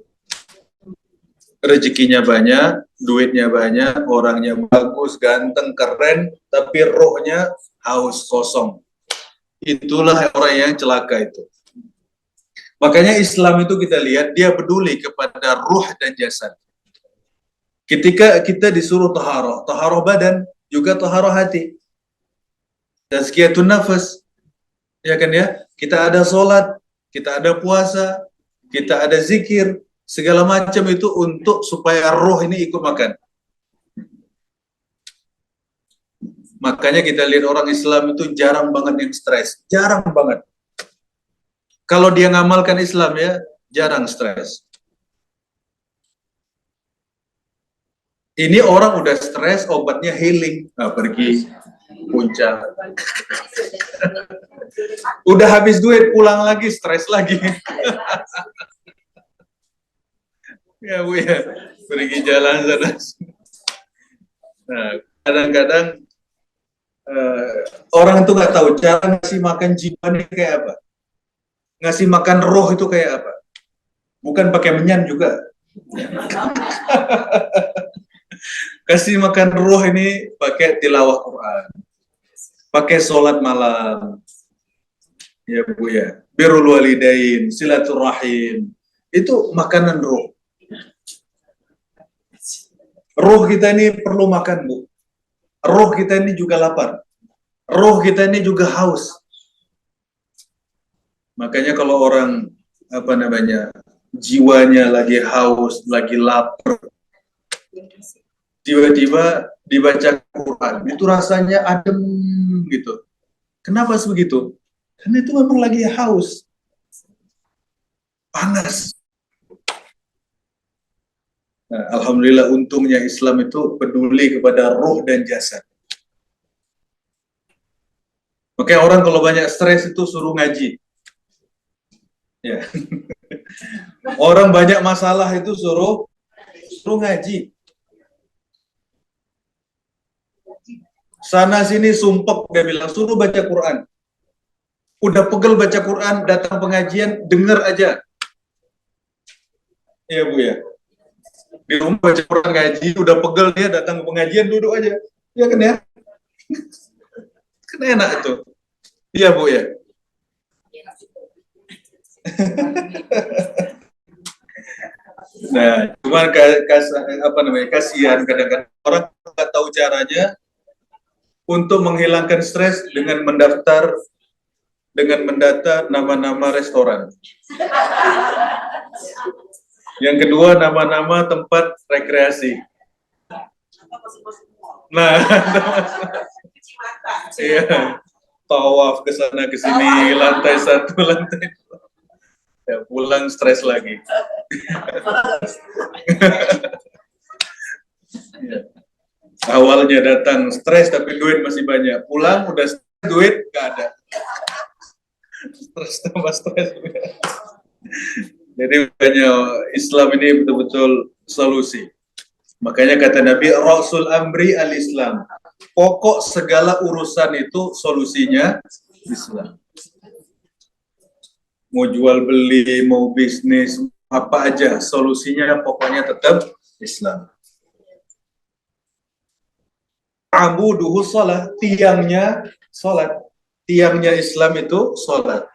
Rezekinya banyak, duitnya banyak, orangnya bagus, ganteng, keren, tapi rohnya haus, kosong. Itulah orang yang celaka itu. Makanya Islam itu kita lihat, dia peduli kepada ruh dan jasad. Ketika kita disuruh taharah badan, juga taharah hati. Tazkiyatun nafas, ya kan ya? Kita ada sholat, kita ada puasa, kita ada zikir, segala macam itu untuk supaya roh ini ikut makan. Makanya kita lihat orang Islam itu jarang banget yang stres, jarang banget. Kalau dia ngamalkan Islam ya, jarang stres. Ini orang udah stres, obatnya healing, pergi puncak. Udah habis duit, pulang lagi, stres lagi. Ya Bu ya, pergi jalan sana. Nah, kadang-kadang orang itu nggak tahu cara ngasih makan jiwanya kayak apa, ngasih makan roh itu kayak apa. Bukan pakai menyan juga. Kasih makan roh ini pakai tilawah Quran, pakai sholat malam, ya Bu ya, birrul walidain, silaturahim, itu makanan roh. Roh kita ini perlu makan Bu. Roh kita ini juga lapar. Roh kita ini juga haus. Makanya kalau orang jiwanya lagi haus, lagi lapar, tiba-tiba dibaca Quran, itu rasanya adem gitu. Kenapa begitu? Karena itu memang lagi haus, panas. Nah, alhamdulillah untungnya Islam itu peduli kepada roh dan jasad. Makanya orang kalau banyak stres itu suruh ngaji. Ya. Orang banyak masalah itu suruh ngaji. Sana sini sumpek, dia bilang suruh baca Quran. Udah pegel baca Quran, datang pengajian, denger aja. Iya Bu ya. Di rumah baca Quran ngaji, udah pegel dia datang ke pengajian, duduk aja. Iya kan ya? Kan enak itu. Iya Bu ya. Nah, cuman kasihan kadang-kadang orang nggak tahu caranya untuk menghilangkan stres dengan mendata nama-nama restoran. Yang kedua, nama-nama tempat rekreasi. Nah, iya, tawaf ke sana ke sini, lantai 1, lantai 2. Ya, pulang stres lagi. Ya. Awalnya datang stres tapi duit masih banyak. Pulang udah duit nggak ada. Stres tambah stres. Jadi makanya Islam ini betul-betul solusi. Makanya kata Nabi, Rasul Amri al-Islam. Pokok segala urusan itu solusinya Islam. Mau jual beli, mau bisnis, apa aja, solusinya pokoknya tetap Islam. Abuduhu sholat, tiangnya sholat. Tiangnya Islam itu sholat.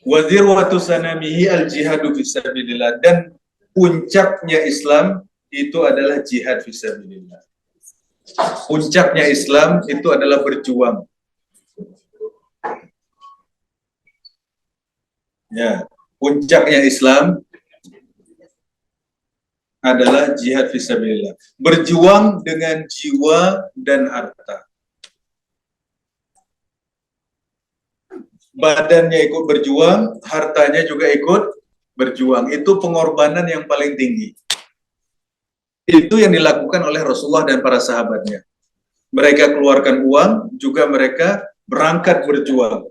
Wazirwatu sanamihi al-jihadu fisabilillah. Dan puncaknya Islam itu adalah jihad fisabilillah. Puncaknya Islam itu adalah berjuang. Ya, puncaknya Islam adalah jihad fisabilillah. Berjuang dengan jiwa dan harta. Badannya ikut berjuang, hartanya juga ikut berjuang. Itu pengorbanan yang paling tinggi. Itu yang dilakukan oleh Rasulullah dan para sahabatnya. Mereka keluarkan uang, juga mereka berangkat berjuang.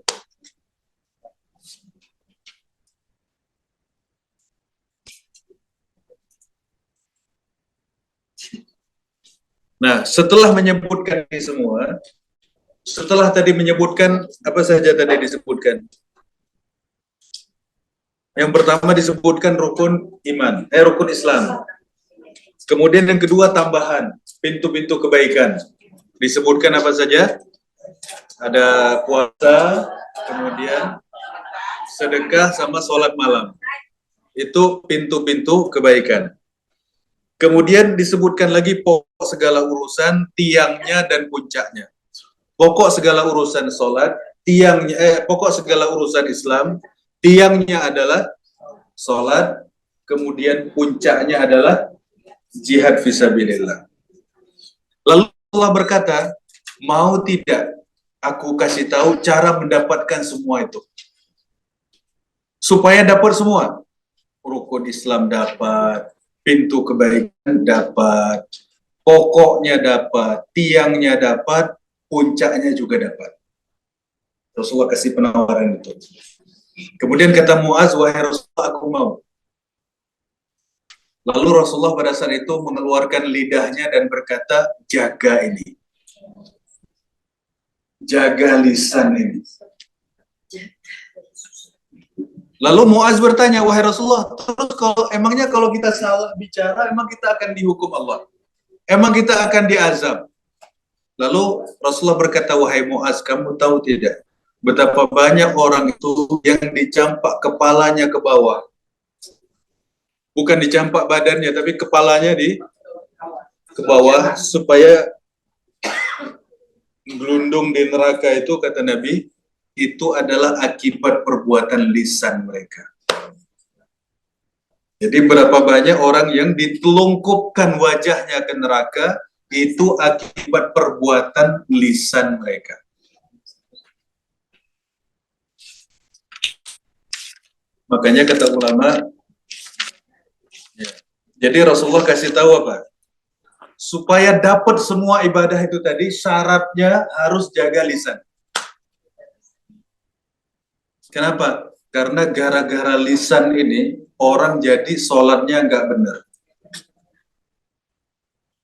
Nah, setelah menyebutkan ini semua, setelah tadi menyebutkan, apa saja tadi disebutkan? Yang pertama disebutkan rukun iman, rukun Islam. Kemudian yang kedua tambahan, pintu-pintu kebaikan. Disebutkan apa saja? Ada puasa, kemudian sedekah sama sholat malam. Itu pintu-pintu kebaikan. Kemudian disebutkan lagi pokok segala urusan, tiangnya dan puncaknya. Pokok segala urusan sholat, tiangnya, pokok segala urusan Islam, tiangnya adalah sholat, kemudian puncaknya adalah jihad fisabilillah. Lalu Allah berkata, mau tidak aku kasih tahu cara mendapatkan semua itu. Supaya dapat semua. Rukun Islam dapat, pintu kebaikan dapat, pokoknya dapat, tiangnya dapat, puncaknya juga dapat. Rasulullah kasih penawaran itu. Kemudian kata Muaz, wahai Rasulullah, aku mau. Lalu Rasulullah pada saat itu mengeluarkan lidahnya dan berkata, jaga ini. Jaga lisan ini. Lalu Muaz bertanya, wahai Rasulullah, terus emangnya kalau kita salah bicara, emang kita akan dihukum Allah? Emang kita akan diazab? Lalu Rasulullah berkata, wahai Muaz, kamu tahu tidak betapa banyak orang itu yang dicampak kepalanya ke bawah. Bukan dicampak badannya, tapi kepalanya ke bawah, supaya gelundung di neraka itu, kata Nabi, itu adalah akibat perbuatan lisan mereka. Jadi berapa banyak orang yang ditelungkupkan wajahnya ke neraka, itu akibat perbuatan lisan mereka. Makanya kata ulama, ya, jadi Rasulullah kasih tahu apa? Supaya dapat semua ibadah itu tadi, syaratnya harus jaga lisan. Kenapa? Karena gara-gara lisan ini, orang jadi sholatnya nggak benar.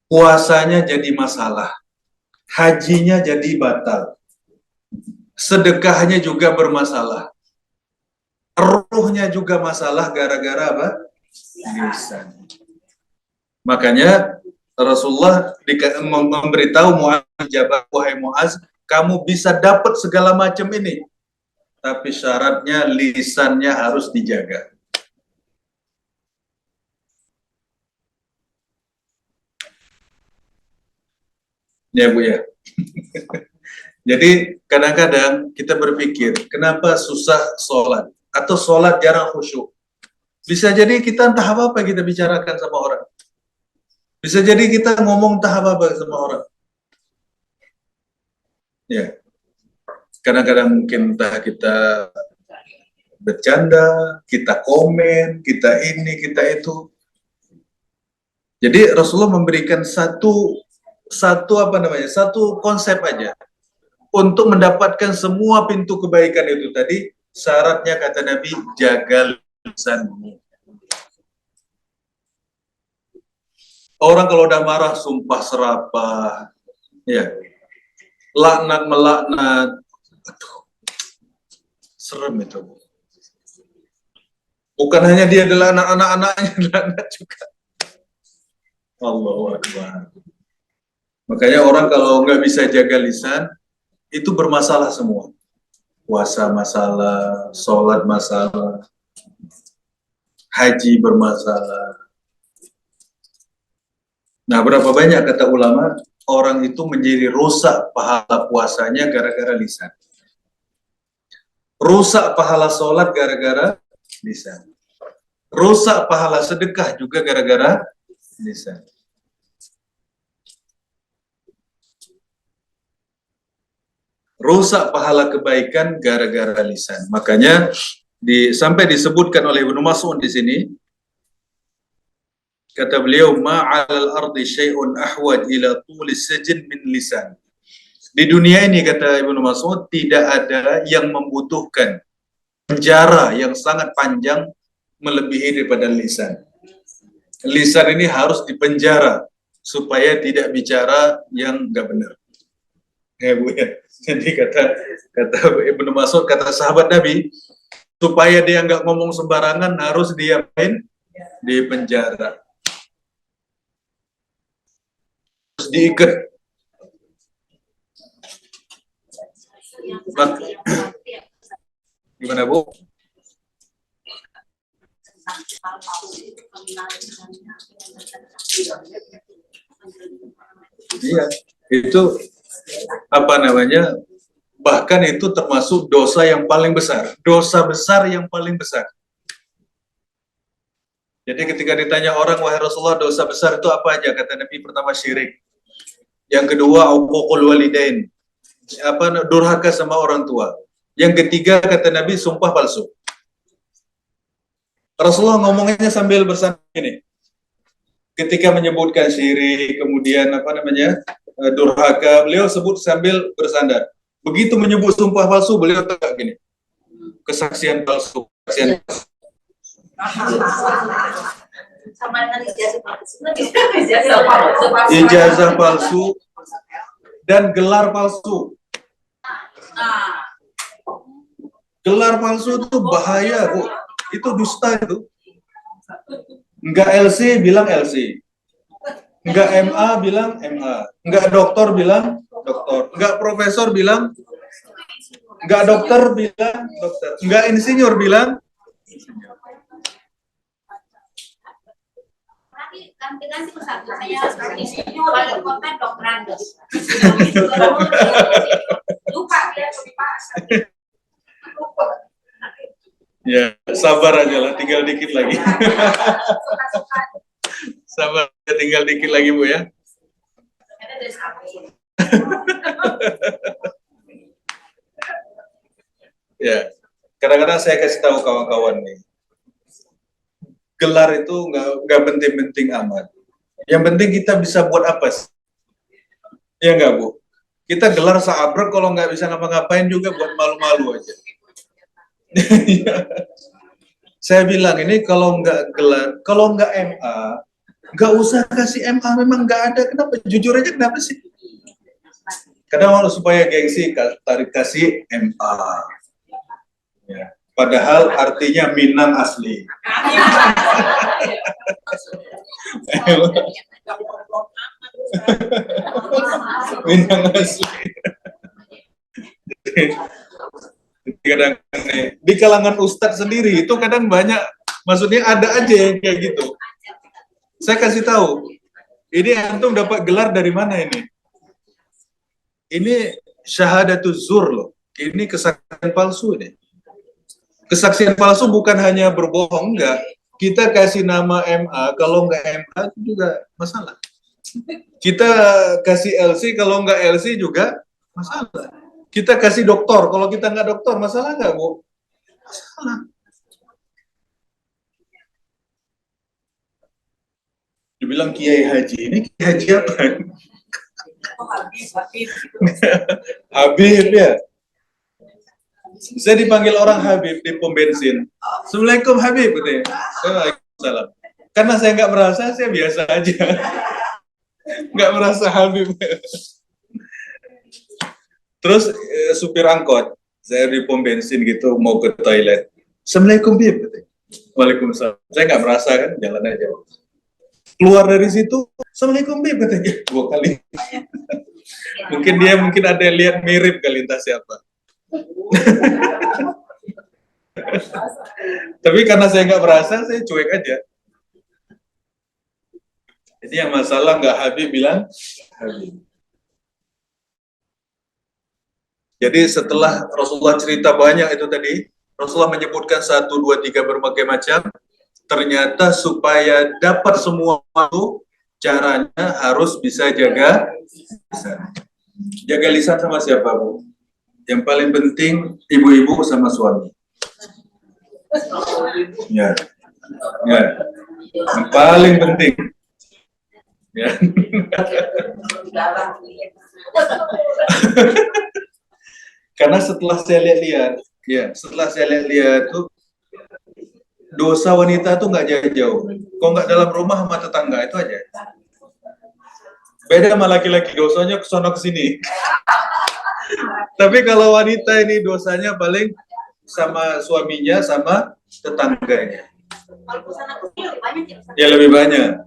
Puasanya jadi masalah. Hajinya jadi batal. Sedekahnya juga bermasalah. Ruhnya juga masalah gara-gara apa? Lisan. Makanya Rasulullah memberitahu Muaz, wahai Muaz, kamu bisa dapat segala macam ini, tapi syaratnya lisannya harus dijaga. Ya Bu ya. Jadi kadang-kadang kita berpikir, kenapa susah sholat? Atau sholat jarang khusyuk? Bisa jadi kita entah apa kita bicarakan sama orang. Bisa jadi kita ngomong entah apa sama orang. Ya. Kadang-kadang mungkin entah kita bercanda, kita komen, kita ini, kita itu. Jadi Rasulullah memberikan satu konsep aja untuk mendapatkan semua pintu kebaikan itu tadi. Syaratnya kata Nabi, jaga lisanmu. Orang kalau udah marah sumpah serapah, ya, laknat melaknat, aduh, serem itu. Bukan hanya dia adalah anak-anaknya laknat juga. Allahu Akbar. Makanya orang kalau nggak bisa jaga lisan, itu bermasalah semua. Puasa masalah, sholat masalah, haji bermasalah. Nah, berapa banyak kata ulama, orang itu menjadi rusak pahala puasanya gara-gara lisan. Rusak pahala sholat gara-gara lisan. Rusak pahala sedekah juga gara-gara lisan. Rusak pahala kebaikan gara-gara lisan. Makanya sampai disebutkan oleh Ibnu Mas'ud di sini, kata beliau, ma'alal ardi syai'un ahwaj ila tulis sajin min lisan. Di dunia ini, kata Ibnu Mas'ud, tidak ada yang membutuhkan penjara yang sangat panjang melebihi daripada lisan. Lisan ini harus dipenjara supaya tidak bicara yang nggak benar. Ya Bu ya. Jadi kata Ibnu Mas'ud, kata sahabat Nabi, supaya dia nggak ngomong sembarangan harus diapain? Di penjara. Terus diikat. Gimana Bu? Iya, itu apa namanya, bahkan itu termasuk dosa yang paling besar, dosa besar yang paling besar. Jadi ketika ditanya orang, wahai Rasulullah, dosa besar itu apa aja? Kata Nabi, pertama syirik, yang kedua uququl walidain, durhaka sama orang tua, yang ketiga kata Nabi, sumpah palsu. Rasulullah ngomongnya sambil bersandar ini, ketika menyebutkan syirik, kemudian durhaka, beliau sebut sambil bersandar. Begitu menyebut sumpah palsu, beliau tegak gini, kesaksian palsu, kesaksian palsu. Sama dengan Ijazah palsu dan gelar palsu. Gelar palsu itu bahaya Bu, itu dusta itu. Enggak LC bilang LC, enggak MA bilang MA, enggak doktor bilang doktor, enggak profesor bilang, enggak dokter bilang dokter, enggak insinyur bilang. Ganti-ganti satu, saya insinyur, wali kota, dokteran. Lupa dia, lupa. Ya, sabar aja lah, tinggal dikit lagi. Sabar, tinggal dikit lagi Bu ya. Ya, kadang-kadang saya kasih tahu kawan-kawan nih, gelar itu nggak penting-penting amat. Yang penting kita bisa buat apa sih? Ya nggak, Bu? Kita gelar seabrek kalau nggak bisa ngapa-ngapain juga buat malu-malu aja. Saya bilang ini kalau nggak gelar, kalau nggak MA, nggak usah kasih MA, memang nggak ada. Kenapa? Jujur aja kenapa sih? Kadang orang supaya gengsi tarik kasih MA. Ya. Padahal artinya Minang asli. Minang asli. Kadang di kalangan ustadz sendiri itu kadang banyak, maksudnya ada aja yang kayak gitu. Saya kasih tahu, ini antum dapat gelar dari mana ini? Ini syahadatuz zur loh. Ini kesaksian palsu ini. Kesaksian palsu bukan hanya berbohong, enggak. Kita kasih nama MA, kalau enggak MA itu juga masalah. Kita kasih LC, kalau enggak LC juga masalah. Kita kasih doktor, kalau kita enggak doktor, masalah enggak, Bu? Masalah. Dibilang Kiai Haji, ini Kiai Haji apa? Habib ya. Saya dipanggil orang Habib di pom bensin. Assalamualaikum Habib, katanya. Waalaikumsalam. Karena saya nggak merasa, saya biasa aja. Nggak merasa Habib. Terus supir angkot, saya di pom bensin gitu mau ke toilet. Assalamualaikum Habib, katanya. Waalaikumsalam. Saya nggak merasa kan, jalan aja. Keluar dari situ, Assalamualaikum Habib, katanya. 2 kali. Mungkin ada yang lihat mirip kali, entah siapa. Tapi karena saya nggak merasa, saya cuek aja. Jadi yang masalah nggak Habib bilang Habib. Jadi setelah Rasulullah cerita banyak itu tadi, Rasulullah menyebutkan 1, 2, 3 berbagai macam. Ternyata supaya dapat semua itu, caranya harus bisa jaga lisan. Jaga lisan sama siapa, Bu? Yang paling penting ibu-ibu sama suami. Ya. Ya. Yang paling penting. Ya. Karena setelah saya lihat-lihat tuh dosa wanita tuh nggak jauh-jauh. Kok nggak dalam rumah sama tetangga itu aja. Beda sama laki-laki, dosanya kesono kesini. Tapi kalau wanita ini dosanya paling sama suaminya, sama tetangganya. Ya lebih banyak.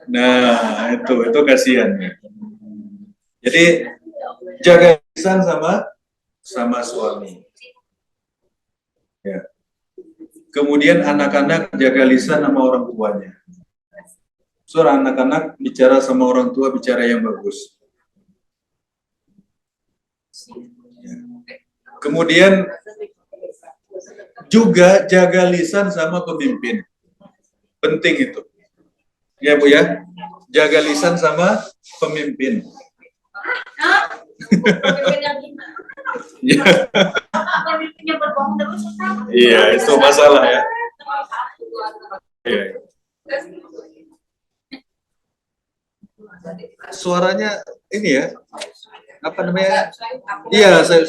Nah, itu kasihan. Jadi jaga lisan sama suami. Ya. Kemudian anak-anak jaga lisan sama orang tuanya. Soal anak-anak bicara sama orang tua, bicara yang bagus. Ya. Kemudian juga jaga lisan sama pemimpin. Penting itu. Ya Bu ya, jaga lisan sama pemimpin. Iya, itu masalah ya. Iya. Suaranya ini ya, apa namanya? Iya, saya.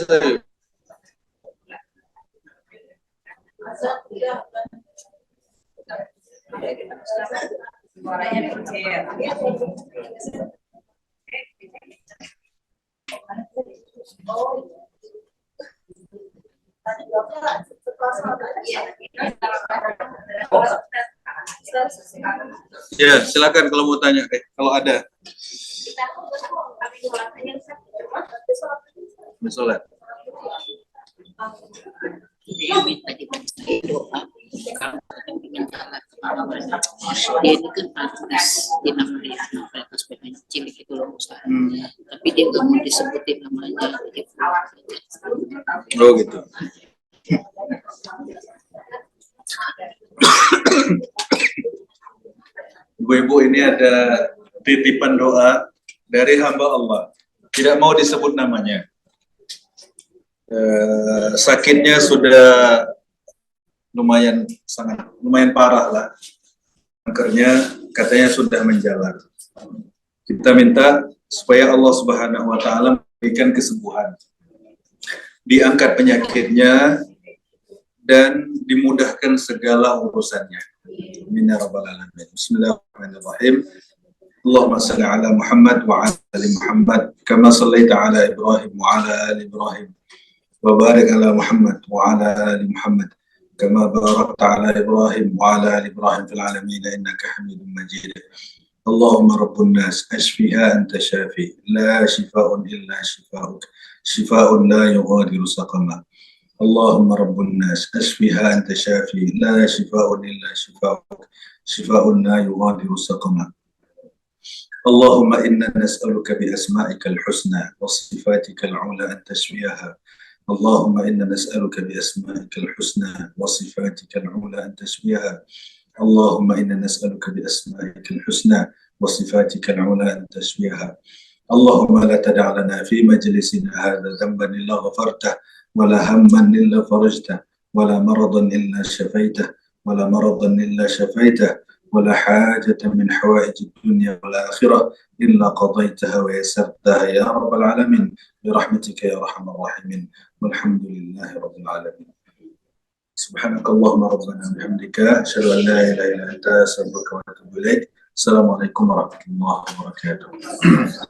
Suaranya kecil. Ya, silakan kalau mau tanya, kalau ada. Sholat. Dia minta dibacain doa kalau minta dia ini kan artis di namanya novel sebagai cilik itu loh Ustaz. Tapi dia nggak mau disebutin namanya. Oh gitu. Ibu-ibu, ini ada titipan doa dari hamba Allah. Tidak mau disebut namanya. Sakitnya sudah lumayan parah lah. Kankernya katanya sudah menjalar. Kita minta supaya Allah Subhanahu wa taala memberikan kesembuhan. Diangkat penyakitnya dan dimudahkan segala urusannya. Amin ya rabbal alamin. Bismillahirrahmanirrahim. Allahumma salli ala Muhammad wa ala ali Muhammad kama sallaita ala Ibrahim wa ala ali Ibrahim wa barik ala Muhammad wa ala ali Muhammad kama barakta ala Ibrahim wa ala ali Ibrahim fil alamin innaka Hamidum Majid. Allahumma rabbun nas ashfiha anta shafi la shifaa'un illa shifaa'uk shifaa'un la yughadiru saqama. اللهم رب الناس أشفها أنت شافي لا شفاء إلا شفاءك شفاء لا يغادر سقما. اللهم إنا نسألك بأسمائك الحسنى وصفاتك العلى أن تشفيها. اللهم إنا نسألك بأسمائك الحسنى وصفاتك العلى أن تشفيها. اللهم إنا نسألك بأسمائك الحسنى وصفاتك العلى أن تشفيها. اللهم لا تدع لنا في مجلسنا هذا ذنبا إلا غفرته ولا هما إلا فرجته ولا مرضا إلا شفيته ولا مرضا إلا شفيته ولا حاجة من حوائج الدنيا والآخرة إلا قضيتها ويسرتها يا رب العالمين برحمتك يا أرحم الراحمين والحمد لله رب العالمين. سبحانك اللهم ربنا وبحمدك أشهد أن لا إله إلا أنت أستغفرك وأتوب إليك. السلام عليكم ورحمة الله وبركاته.